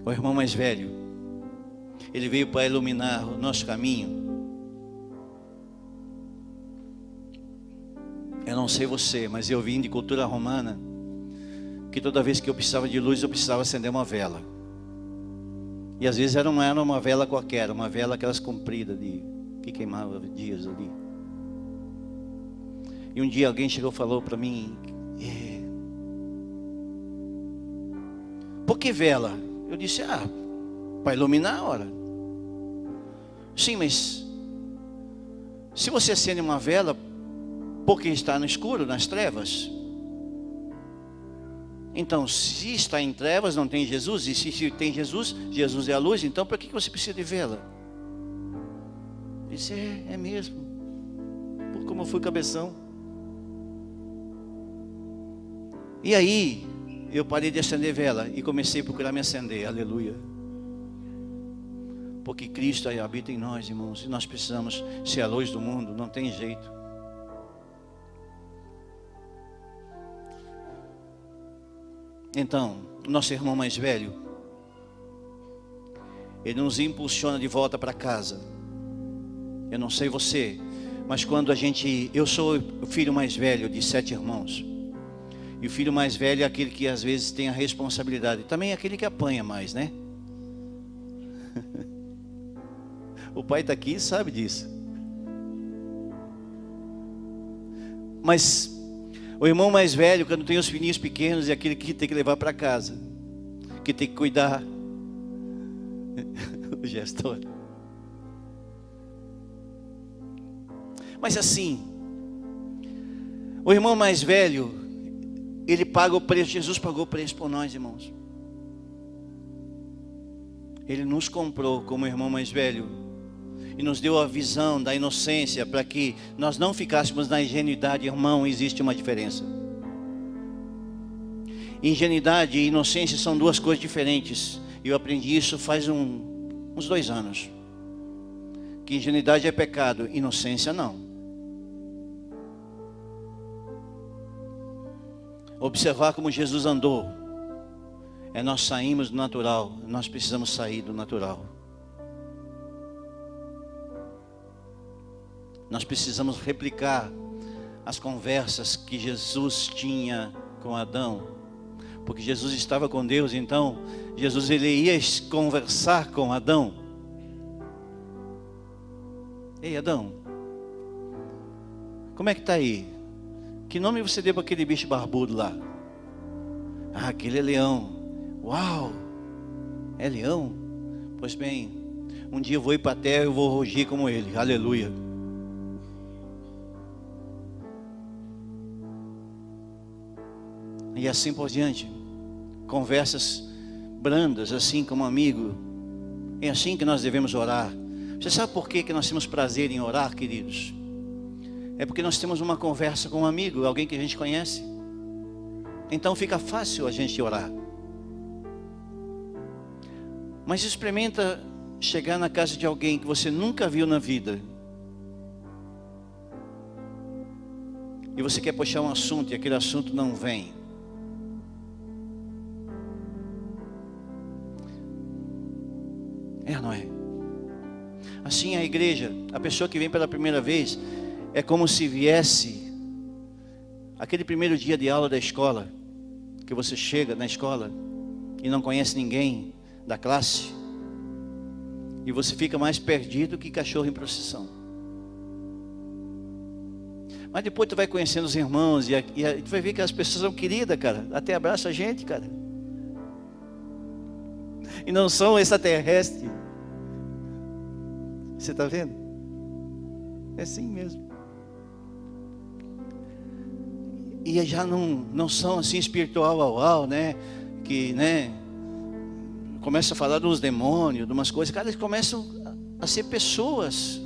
O irmão mais velho, ele veio para iluminar o nosso caminho. Eu não sei você, mas eu vim de cultura romana, que toda vez que eu precisava de luz, eu precisava acender uma vela. E às vezes não era uma vela qualquer, uma vela aquelas compridas que queimava dias ali. E um dia alguém chegou e falou para mim: por que vela? Eu disse: para iluminar a hora. Sim, mas se você acende uma vela, porque está no escuro, nas trevas. Então, se está em trevas, não tem Jesus. E se tem Jesus, Jesus é a luz. Então, para que você precisa de vela? Eu disse: é mesmo. Por como eu fui cabeção. E aí, eu parei de acender vela e comecei a procurar me acender. Aleluia. Porque Cristo habita em nós, irmãos. E nós precisamos ser a luz do mundo. Não tem jeito. Então, nosso irmão mais velho, ele nos impulsiona de volta para casa. Eu não sei você, mas quando eu sou o filho mais velho de 7 irmãos. E o filho mais velho é aquele que às vezes tem a responsabilidade. Também é aquele que apanha mais, né? O pai está aqui e sabe disso. Mas o irmão mais velho, quando tem os filhinhos pequenos, é aquele que tem que levar para casa, que tem que cuidar. O gestor. Mas assim, o irmão mais velho, ele paga o preço. Jesus pagou o preço por nós, irmãos. Ele nos comprou como irmão mais velho e nos deu a visão da inocência para que nós não ficássemos na ingenuidade. Irmão, existe uma diferença. Ingenuidade e inocência são duas coisas diferentes. Eu aprendi isso faz uns 2 anos. Que ingenuidade é pecado, inocência não. Observar como Jesus andou. Nós saímos do natural. Nós precisamos sair do natural. Nós precisamos replicar as conversas que Jesus tinha com Adão. Porque Jesus estava com Deus, então Jesus ele ia conversar com Adão. Ei, Adão, como é que está aí? Que nome você deu para aquele bicho barbudo lá? Aquele é leão. Uau, é leão? Pois bem, um dia eu vou ir para a terra e eu vou rugir como ele. Aleluia. E assim por diante. Conversas brandas, assim como amigo. É assim que nós devemos orar. Você sabe por que nós temos prazer em orar, queridos? É porque nós temos uma conversa com um amigo, alguém que a gente conhece. Então fica fácil a gente orar. Mas experimenta chegar na casa de alguém que você nunca viu na vida. E você quer puxar um assunto e aquele assunto não vem. Não é? Assim a igreja, a pessoa que vem pela primeira vez, é como se viesse aquele primeiro dia de aula da escola, que você chega na escola e não conhece ninguém da classe, e você fica mais perdido que cachorro em procissão. Mas depois tu vai conhecendo os irmãos e tu vai ver que as pessoas são queridas, cara, até abraça a gente, cara, e não são extraterrestres. Você está vendo? É assim mesmo. E já não são assim espiritual, né? Que, né? Começa a falar dos demônios, de umas coisas. Cara, eles começam a ser pessoas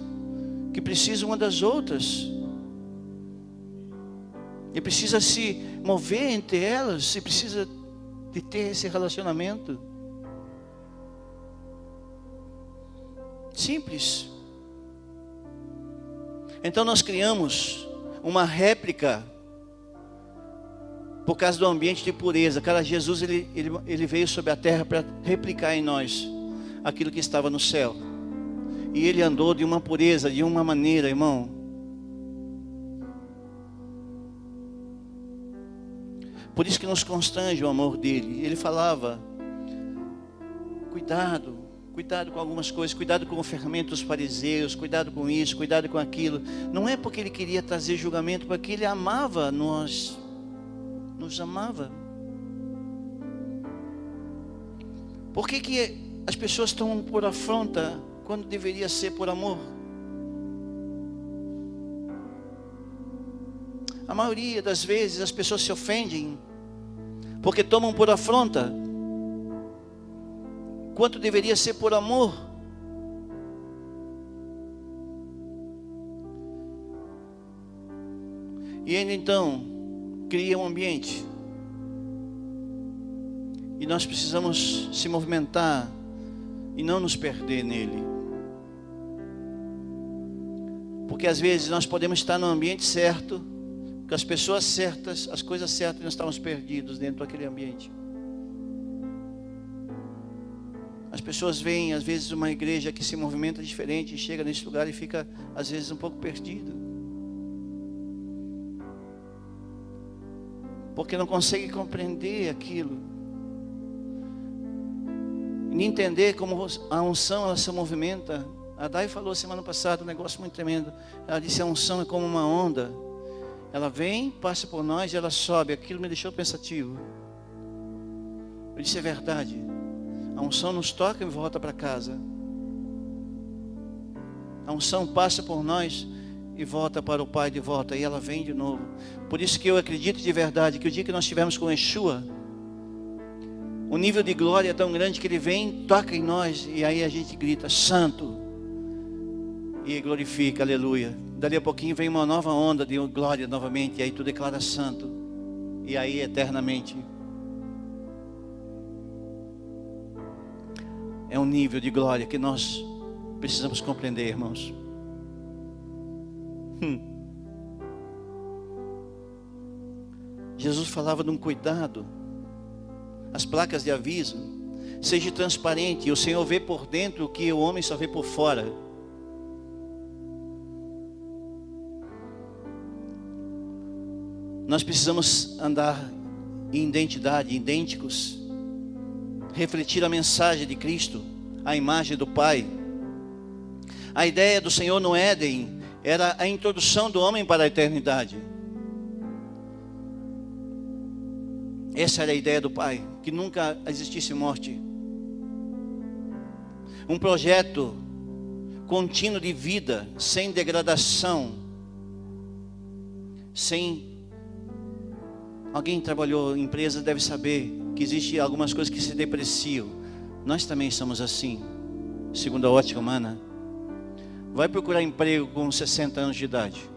que precisam uma das outras. E precisa se mover entre elas. E precisa de ter esse relacionamento. Simples. Então nós criamos uma réplica por causa do ambiente de pureza. Cara, Jesus ele veio sobre a terra para replicar em nós aquilo que estava no céu. E ele andou de uma pureza, de uma maneira, irmão. Por isso que nos constrange o amor dele. Ele falava: cuidado Cuidado com algumas coisas, cuidado com o fermento dos fariseus, cuidado com isso, cuidado com aquilo. Não é porque ele queria trazer julgamento, porque ele amava nós, nos amava. Por que as pessoas estão por afronta quando deveria ser por amor? A maioria das vezes as pessoas se ofendem porque tomam por afronta, quanto deveria ser por amor. E ele então cria um ambiente, e nós precisamos se movimentar e não nos perder nele, porque às vezes nós podemos estar no ambiente certo, com as pessoas certas, as coisas certas, e nós estamos perdidos dentro daquele ambiente. As pessoas veem às vezes uma igreja que se movimenta diferente e chega nesse lugar e fica às vezes um pouco perdido, porque não consegue compreender aquilo, e entender como a unção ela se movimenta. A Dai falou semana passada um negócio muito tremendo. Ela disse: a unção é como uma onda, ela vem, passa por nós e ela sobe. Aquilo me deixou pensativo. Eu disse: é verdade. A unção nos toca e volta para casa. A unção passa por nós e volta para o Pai de volta, e ela vem de novo. Por isso que eu acredito de verdade que o dia que nós estivermos com Yeshua, o nível de glória é tão grande que ele vem, toca em nós, e aí a gente grita santo e glorifica, aleluia. Dali a pouquinho vem uma nova onda de glória novamente, e aí tu declara santo, e aí eternamente. É um nível de glória que nós precisamos compreender, irmãos. Jesus falava de um cuidado. As placas de aviso: seja transparente, o Senhor vê por dentro o que o homem só vê por fora. Nós precisamos andar em identidade, idênticos, refletir a mensagem de Cristo, a imagem do Pai. A ideia do Senhor no Éden era a introdução do homem para a eternidade. Essa era a ideia do Pai, que nunca existisse morte. Um projeto contínuo de vida, sem degradação, sem... Alguém trabalhou em empresa deve saber que existe algumas coisas que se depreciam. Nós também somos assim, segundo a ótica humana. Vai procurar emprego com 60 anos de idade,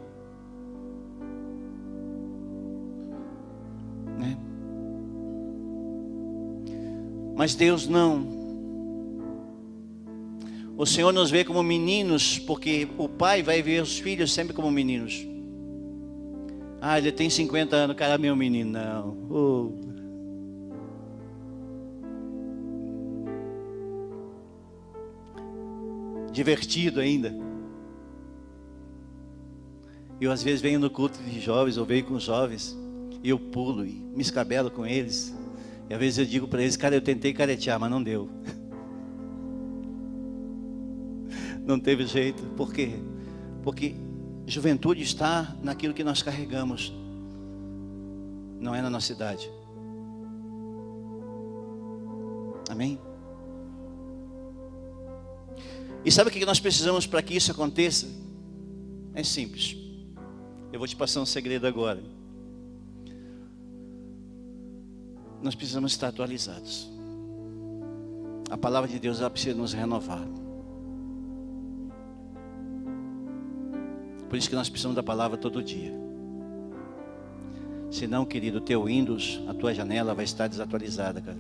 né? Mas Deus não. O Senhor nos vê como meninos, porque o Pai vai ver os filhos sempre como meninos. Ah, ele tem 50 anos, cara, meu menino, não. Divertido ainda. Eu às vezes venho no culto de jovens, ou venho com os jovens, e eu pulo e me escabelo com eles. E às vezes eu digo para eles: cara, eu tentei caretear, mas não deu. Não teve jeito. Por quê? Porque juventude está naquilo que nós carregamos, não é na nossa idade. Amém? E sabe o que nós precisamos para que isso aconteça? É simples. Eu vou te passar um segredo agora. Nós precisamos estar atualizados. A palavra de Deus ela precisa nos renovar. Por isso que nós precisamos da palavra todo dia. Senão, querido, teu Windows, a tua janela vai estar desatualizada, cara.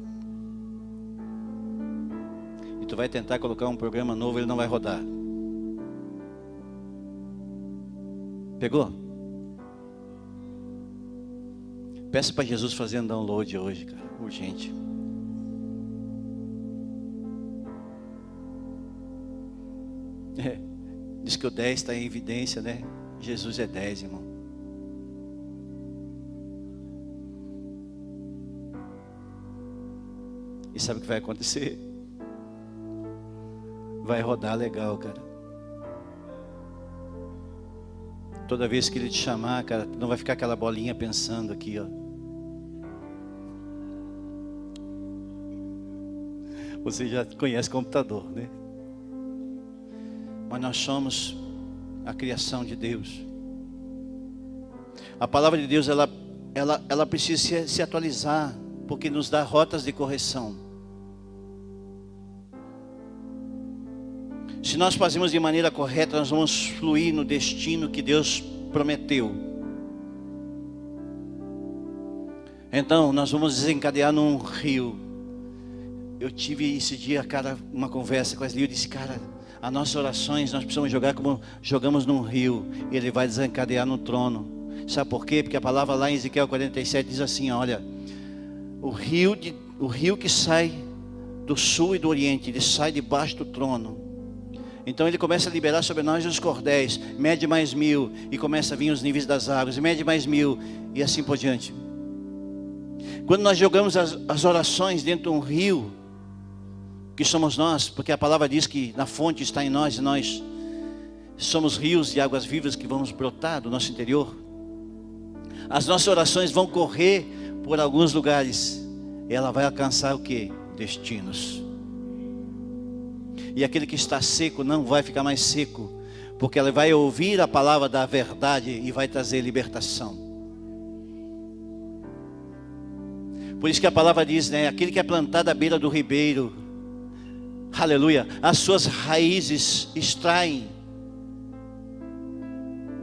E tu vai tentar colocar um programa novo, ele não vai rodar. Pegou? Peça para Jesus fazer um download hoje, cara, urgente. Diz que o 10 está em evidência, né? Jesus é 10, irmão. E sabe o que vai acontecer? vai rodar legal, cara. Toda vez que ele te chamar, cara, não vai ficar aquela bolinha pensando aqui, ó. Você já conhece computador, né? Mas nós somos a criação de Deus. A palavra de Deus, ela precisa se atualizar, porque nos dá rotas de correção. Se nós fazemos de maneira correta, nós vamos fluir no destino que Deus prometeu. Então, nós vamos desencadear num rio. Eu tive esse dia, cara, uma conversa com Wesley. Eu disse, cara, as nossas orações nós precisamos jogar como jogamos num rio. E ele vai desencadear no trono. Sabe por quê? Porque a palavra lá em Ezequiel 47 diz assim, olha, o rio que sai do sul e do oriente, ele sai debaixo do trono. Então ele começa a liberar sobre nós os cordéis, mede mais 1000, e começa a vir os níveis das águas, mede mais 1000, e assim por diante. Quando nós jogamos as orações dentro de um rio, que somos nós, porque a palavra diz que na fonte está em nós, e nós somos rios de águas vivas que vamos brotar do nosso interior. As nossas orações vão correr por alguns lugares, e ela vai alcançar o quê? Destinos. E aquele que está seco não vai ficar mais seco, porque ele vai ouvir a palavra da verdade e vai trazer libertação. Por isso que a palavra diz, né? Aquele que é plantado à beira do ribeiro, aleluia, as suas raízes extraem,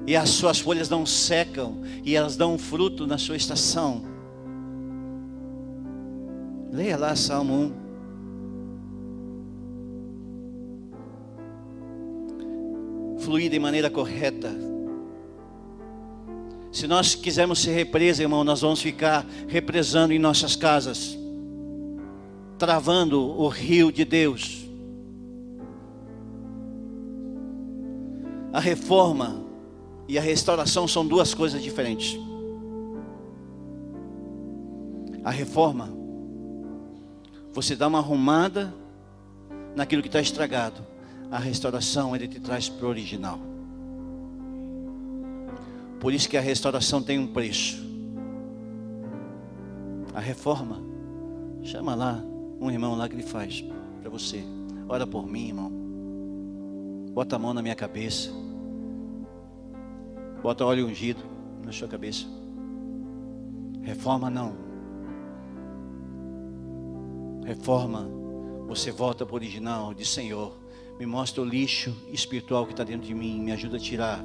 e as suas folhas não secam, e elas dão fruto na sua estação. Leia lá Salmo 1. Fluir de maneira correta. Se nós quisermos ser represa, irmão, nós vamos ficar represando em nossas casas, travando o rio de Deus. A reforma e a restauração são duas coisas diferentes. A reforma, você dá uma arrumada naquilo que está estragado. A restauração, ele te traz para o original. Por isso que a restauração tem um preço. A reforma, chama lá um irmão lá que ele faz para você. Ora por mim, irmão. Bota a mão na minha cabeça. Bota óleo ungido na sua cabeça. Reforma não. Reforma, você volta para o original. Diz, Senhor, me mostra o lixo espiritual que está dentro de mim. Me ajuda a tirar,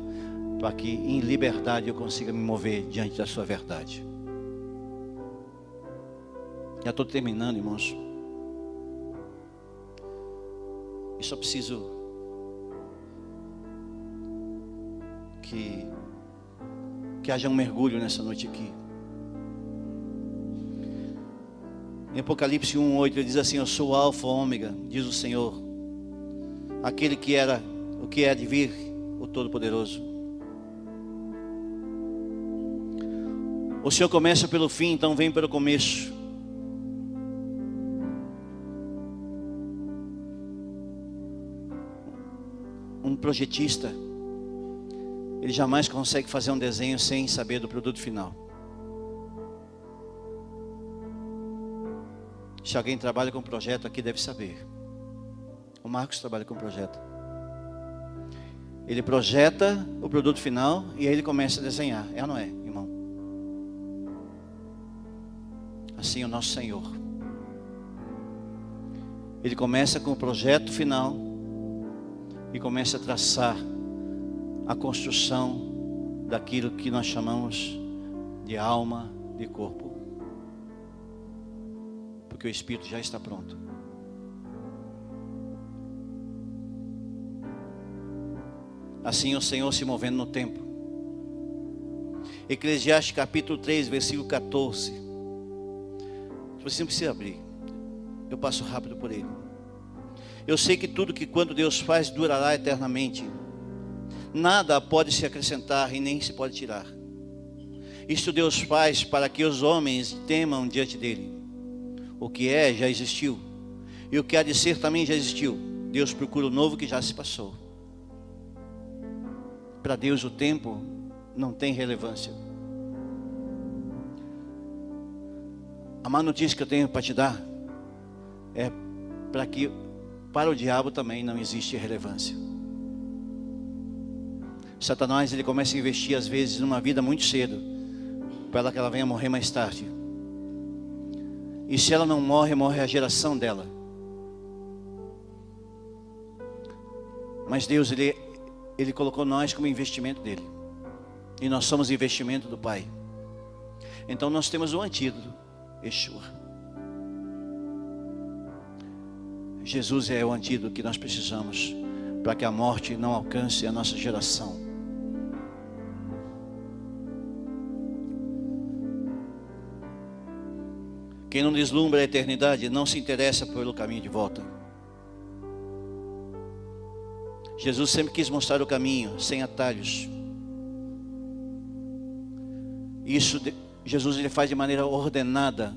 para que em liberdade eu consiga me mover diante da sua verdade. Já estou terminando, irmãos. Eu só preciso que haja um mergulho nessa noite aqui. Em Apocalipse 1:8 ele diz assim, eu sou o Alfa e Ômega, diz o Senhor, aquele que era, o que é de vir, o Todo-Poderoso. O Senhor começa pelo fim, então vem pelo começo. Um projetista, ele jamais consegue fazer um desenho sem saber do produto final. Se alguém trabalha com projeto aqui deve saber. O Marcos trabalha com projeto. Ele projeta o produto final e aí ele começa a desenhar. É ou não é, irmão? Assim o nosso Senhor. Ele começa com o projeto final e começa a traçar a construção daquilo que nós chamamos de alma, de corpo. Porque o Espírito já está pronto. Assim o Senhor se movendo no tempo. Eclesiastes capítulo 3, versículo 14. Você não precisa abrir. Eu passo rápido por ele. Eu sei que tudo que quando Deus faz durará eternamente. Nada pode se acrescentar e nem se pode tirar. Isto Deus faz para que os homens temam diante dele. O que é já existiu, e o que há de ser também já existiu. Deus procura o novo que já se passou. Para Deus o tempo não tem relevância. A má notícia que eu tenho para te dar é para o diabo também não existe relevância. Satanás, ele começa a investir às vezes numa vida muito cedo, para que ela venha morrer mais tarde. E se ela não morre, morre a geração dela. Mas Deus, Ele colocou nós como investimento dele. E nós somos investimento do Pai. Então nós temos o antídoto, Yeshua. Jesus é o antídoto que nós precisamos para que a morte não alcance a nossa geração. Quem não deslumbra a eternidade não se interessa pelo caminho de volta. Jesus sempre quis mostrar o caminho, sem atalhos. Isso Jesus ele faz de maneira ordenada.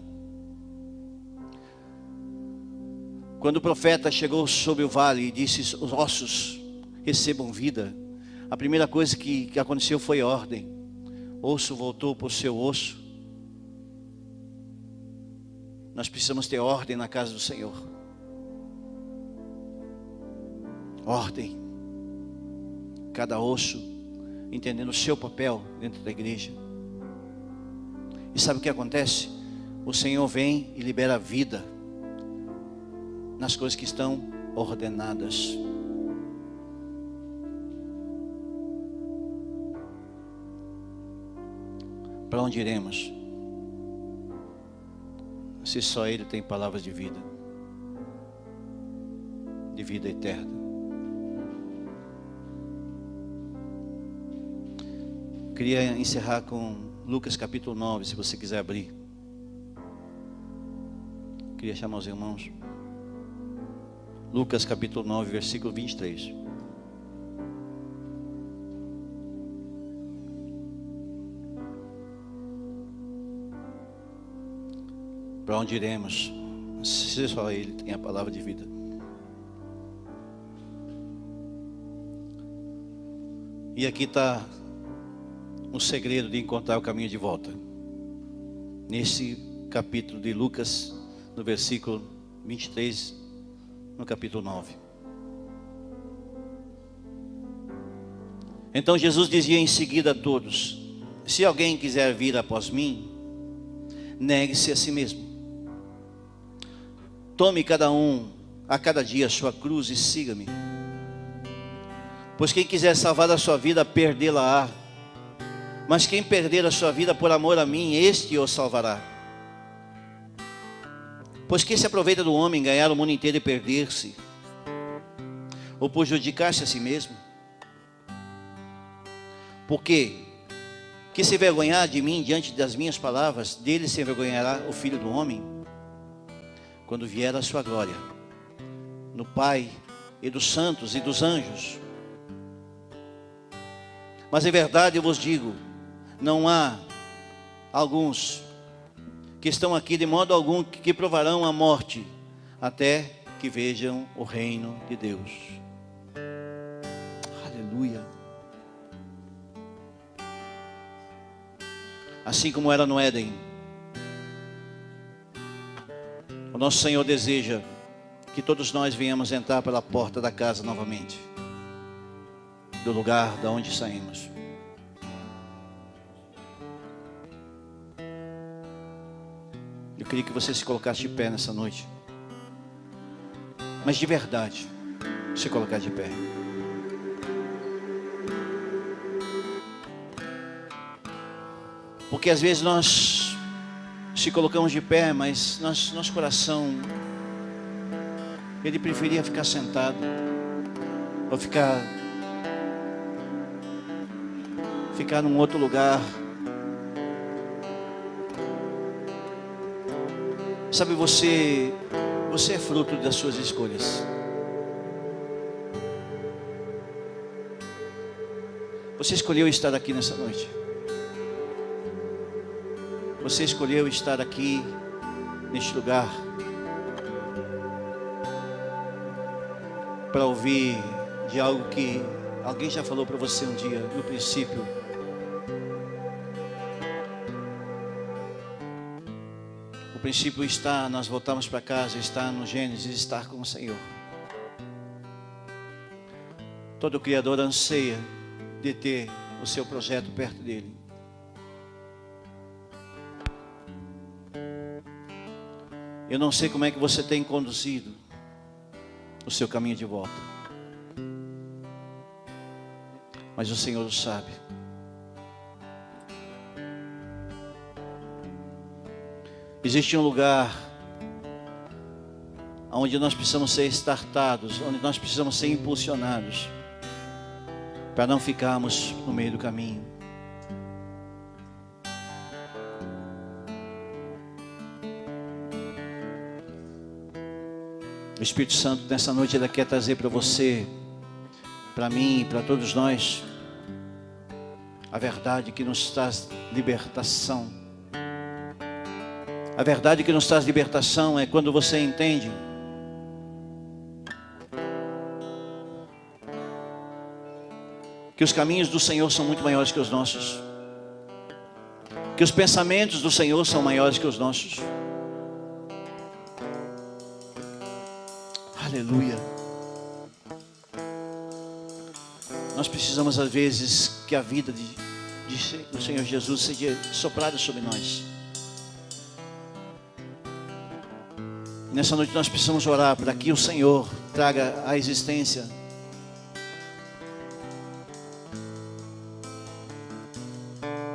Quando o profeta chegou sobre o vale e disse: os ossos recebam vida, a primeira coisa que aconteceu foi ordem. Osso voltou para o seu osso. Nós precisamos ter ordem na casa do Senhor. Ordem. Cada osso entendendo o seu papel dentro da igreja. E sabe o que acontece? O Senhor vem e libera vida nas coisas que estão ordenadas. Para onde iremos? Se só Ele tem palavras de vida eterna. Queria encerrar com Lucas capítulo 9, se você quiser abrir. Queria chamar os irmãos. Lucas capítulo 9, versículo 23. Para onde iremos? Se só Ele tem a palavra de vida. E aqui está o segredo de encontrar o caminho de volta. Nesse capítulo de Lucas, no versículo 23, no capítulo 9. Então Jesus dizia em seguida a todos: se alguém quiser vir após mim, negue-se a si mesmo. Tome cada um a cada dia a sua cruz e siga-me. Pois quem quiser salvar a sua vida, perdê-la-á. Mas quem perder a sua vida por amor a mim, este o salvará. Pois que se aproveita do homem ganhar o mundo inteiro e perder-se, ou prejudicar-se a si mesmo? Porque que se envergonhar de mim diante das minhas palavras, dele se envergonhará o Filho do Homem, quando vier a sua glória, no Pai e dos santos e dos anjos. Mas em verdade eu vos digo, não há alguns que estão aqui de modo algum que provarão a morte, até que vejam o reino de Deus. Aleluia. Assim como era no Éden, o nosso Senhor deseja que todos nós venhamos entrar pela porta da casa novamente, do lugar da onde saímos. Eu queria que você se colocasse de pé nessa noite, mas de verdade, se colocar de pé. Porque às vezes nós se colocamos de pé, mas nosso coração, ele preferia ficar sentado, ou ficar num outro lugar. Sabe, você é fruto das suas escolhas. Você escolheu estar aqui nessa noite. Você escolheu estar aqui, neste lugar. para ouvir de algo que alguém já falou para você um dia, no princípio. O princípio está, nós voltamos para casa, está no Gênesis, estar com o Senhor. Todo criador anseia de ter o seu projeto perto dele. Eu não sei como é que você tem conduzido o seu caminho de volta, mas o Senhor sabe. Existe um lugar onde nós precisamos ser startados, onde nós precisamos ser impulsionados, para não ficarmos no meio do caminho. O Espírito Santo nessa noite Ele quer trazer para você, para mim, para todos nós, a verdade que nos traz libertação. A verdade que nos traz libertação é quando você entende que os caminhos do Senhor são muito maiores que os nossos, que os pensamentos do Senhor são maiores que os nossos. Aleluia. Nós precisamos às vezes que a vida do Senhor Jesus seja soprada sobre nós. E nessa noite nós precisamos orar para que o Senhor traga à existência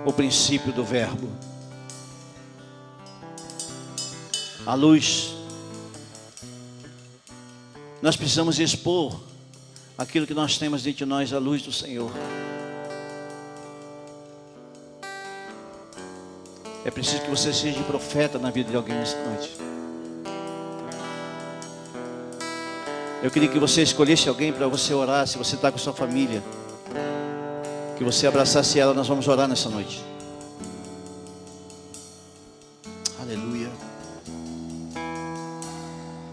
o princípio do verbo, a luz. Nós precisamos expor aquilo que nós temos dentro de nós, a luz do Senhor. É preciso que você seja profeta na vida de alguém nessa noite. Eu queria que você escolhesse alguém para você orar. Se você está com sua família, que você abraçasse ela. Nós vamos orar nessa noite. Aleluia.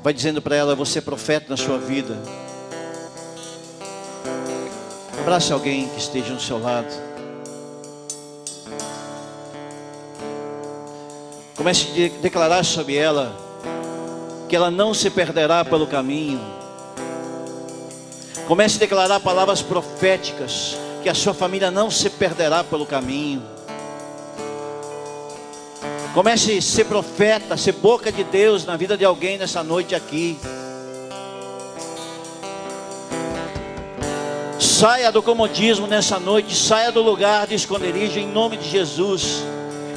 Vai dizendo para ela: você é profeta na sua vida. Abrace alguém que esteja no seu lado. Comece a declarar sobre ela que ela não se perderá pelo caminho. Comece a declarar palavras proféticas, que a sua família não se perderá pelo caminho. Comece a ser profeta, ser boca de Deus na vida de alguém nessa noite aqui. Saia do comodismo nessa noite, saia do lugar de esconderijo em nome de Jesus.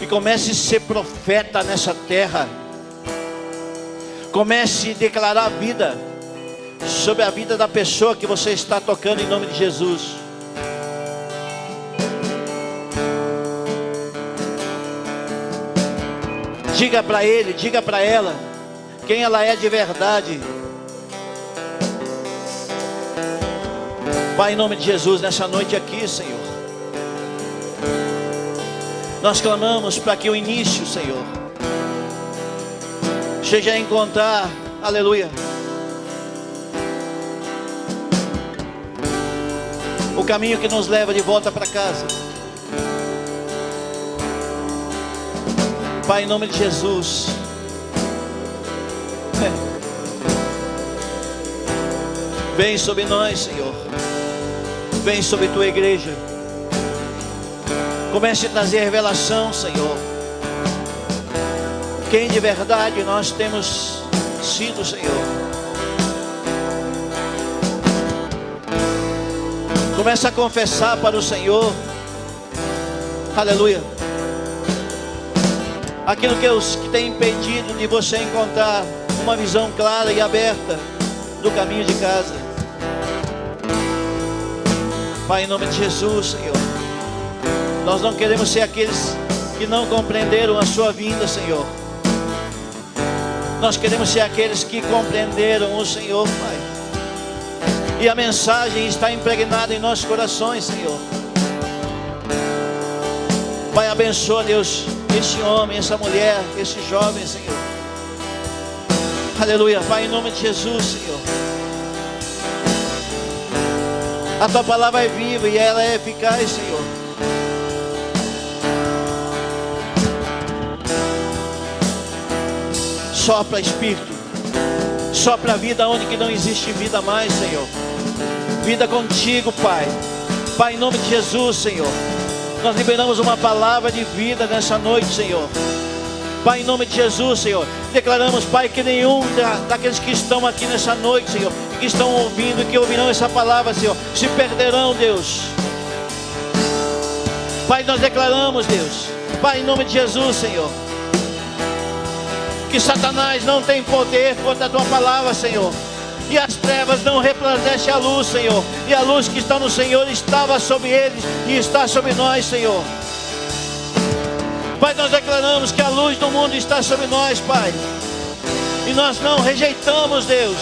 E comece a ser profeta nessa terra. Comece a declarar a vida sobre a vida da pessoa que você está tocando em nome de Jesus. Diga para ele, diga para ela quem ela é de verdade. Pai, em nome de Jesus, nessa noite aqui, Senhor, nós clamamos para que o início, Senhor, seja encontrar, aleluia, o caminho que nos leva de volta para casa. Pai, em nome de Jesus, vem sobre nós, Senhor. Vem sobre tua igreja. Comece a trazer revelação, Senhor. Quem de verdade nós temos sido, Senhor. Comece a confessar para o Senhor, aleluia, aquilo que tem impedido de você encontrar uma visão clara e aberta do caminho de casa. Pai, em nome de Jesus, Senhor, nós não queremos ser aqueles que não compreenderam a sua vinda, Senhor. Nós queremos ser aqueles que compreenderam o Senhor, Pai. E a mensagem está impregnada em nossos corações, Senhor. Pai, abençoa, Deus, esse homem, essa mulher, esse jovem, Senhor. Aleluia, Pai, em nome de Jesus, Senhor. A tua palavra é viva e ela é eficaz, Senhor. Sopra, Espírito. Sopra a vida onde que não existe vida mais, Senhor. Vida contigo, Pai. Pai, em nome de Jesus, Senhor. Nós liberamos uma palavra de vida nessa noite, Senhor. Pai, em nome de Jesus, Senhor. Declaramos, Pai, que nenhum daqueles que estão aqui nessa noite, Senhor, que estão ouvindo, que ouvirão essa palavra, Senhor, se perderão, Deus. Pai, nós declaramos, Deus, Pai, em nome de Jesus, Senhor, que Satanás não tem poder contra a tua palavra, Senhor. E as trevas não resplandecem a luz, Senhor. E a luz que está no Senhor estava sobre eles e está sobre nós, Senhor. Pai, nós declaramos que a luz do mundo está sobre nós, Pai. E nós não rejeitamos, Deus.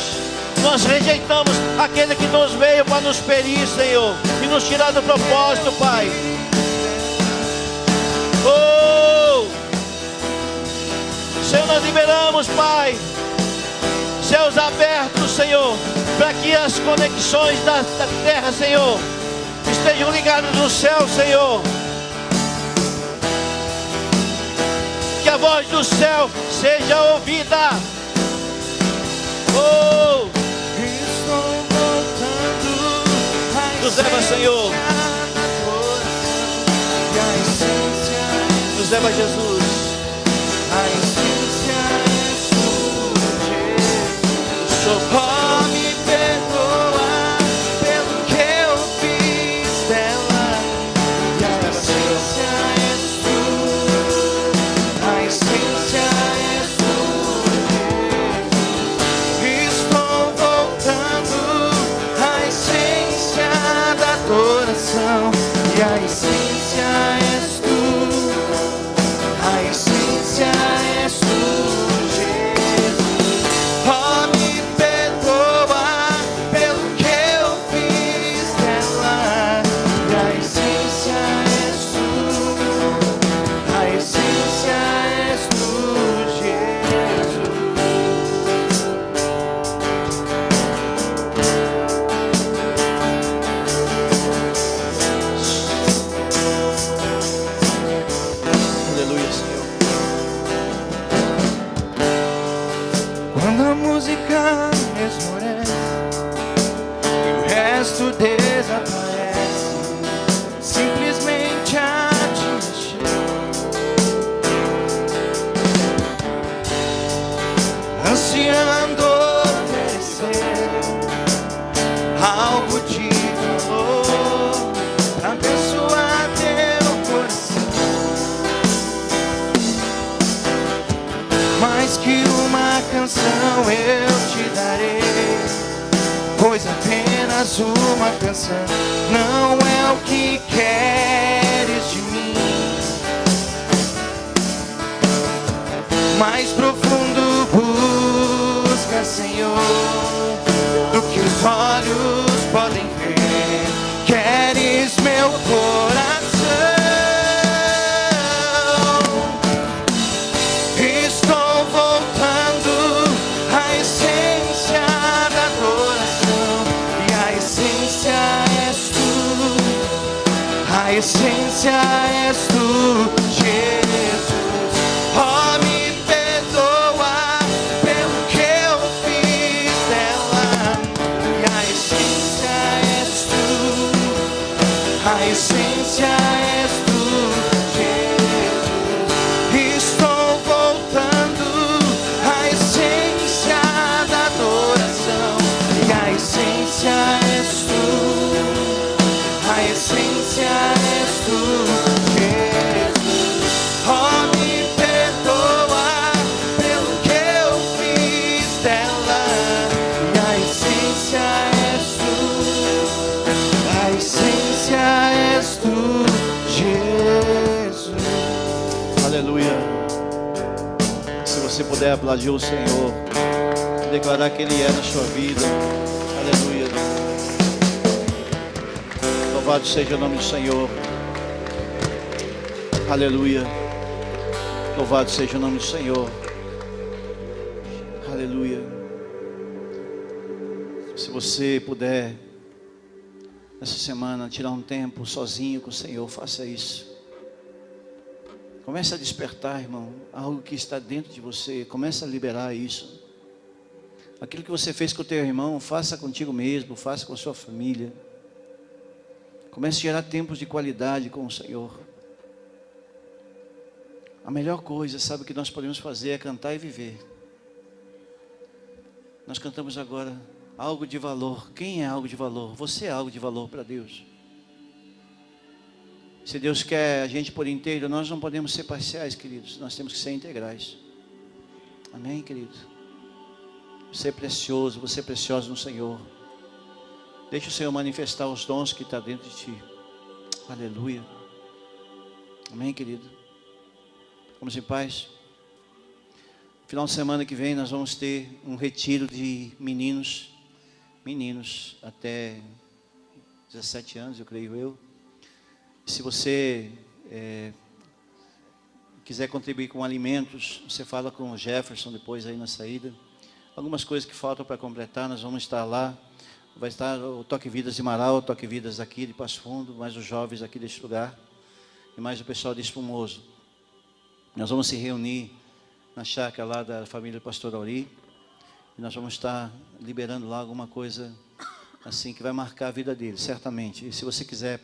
Nós rejeitamos aquele que nos veio para nos ferir, Senhor, e nos tirar do propósito, Pai. Oh! Senhor, nós liberamos, Pai, céus abertos, Senhor, para que as conexões da terra, Senhor, estejam ligadas no céu, Senhor. Que a voz do céu seja ouvida. Oh! Estou voltando. Nos leva, Senhor. Nos leva, Jesus. A essência é sua. Oh, me perdoa pelo que eu fiz dela. E a essência é sua. A essência é sua. Estou voltando. A essência da adoração. E a essência é sua. A essência é sua, Jesus. Oh, me perdoa pelo que eu fiz dela. E a essência é sua. A essência é sua, Jesus. Aleluia, Senhor. Quando a música esmorece e o resto desaparece, simplesmente a te mexer, ansiando oferecer algo de valor pra abençoar teu coração. Mais que uma canção eu te darei, pois apenas uma canção não é o que queres de mim. Mais profundo busca, Senhor, do que os olhos podem ver. Queres meu coração. Estou voltando à essência da adoração. E a essência és tu. A essência és tu, Jesus. Oh, me perdoa pelo que eu fiz dela. E a essência és tu. A essência és tu, Jesus. Estou voltando à essência da adoração. E a essência és tu. A essência és tu, Jesus. Oh, me perdoa pelo que eu fiz dela. E a essência és tu. A essência és tu, Jesus. Aleluia. Se você puder aplaudir o Senhor, declarar que Ele é na sua vida. Aleluia. Louvado seja o nome do Senhor. Aleluia. Louvado seja o nome do Senhor. Aleluia. Se você puder essa semana, tirar um tempo sozinho com o Senhor, faça isso. Comece a despertar, irmão, algo que está dentro de você. Comece a liberar isso. Aquilo que você fez com o teu irmão, faça contigo mesmo, faça com a sua família. Comece a gerar tempos de qualidade com o Senhor. A melhor coisa, sabe, que nós podemos fazer é cantar e viver. Nós cantamos agora algo de valor. Quem é algo de valor? Você é algo de valor para Deus. Se Deus quer a gente por inteiro, nós não podemos ser parciais, queridos. Nós temos que ser integrais. Amém, querido? Você é precioso, você é precioso no Senhor. Deixa o Senhor manifestar os dons que está dentro de ti. Aleluia. Amém, querido? Vamos em paz. Final de semana que vem nós vamos ter um retiro de meninos até 17 anos, eu creio eu. Se você quiser contribuir com alimentos, você fala com o Jefferson depois aí na saída. Algumas coisas que faltam para completar, nós vamos estar lá. Vai estar o Toque Vidas de Marau, o Toque Vidas aqui de Passo Fundo, mais os jovens aqui deste lugar e mais o pessoal de Espumoso. Nós vamos se reunir na chácara lá da família Pastor Auri e nós vamos estar liberando lá alguma coisa assim que vai marcar a vida deles, certamente. E se você quiser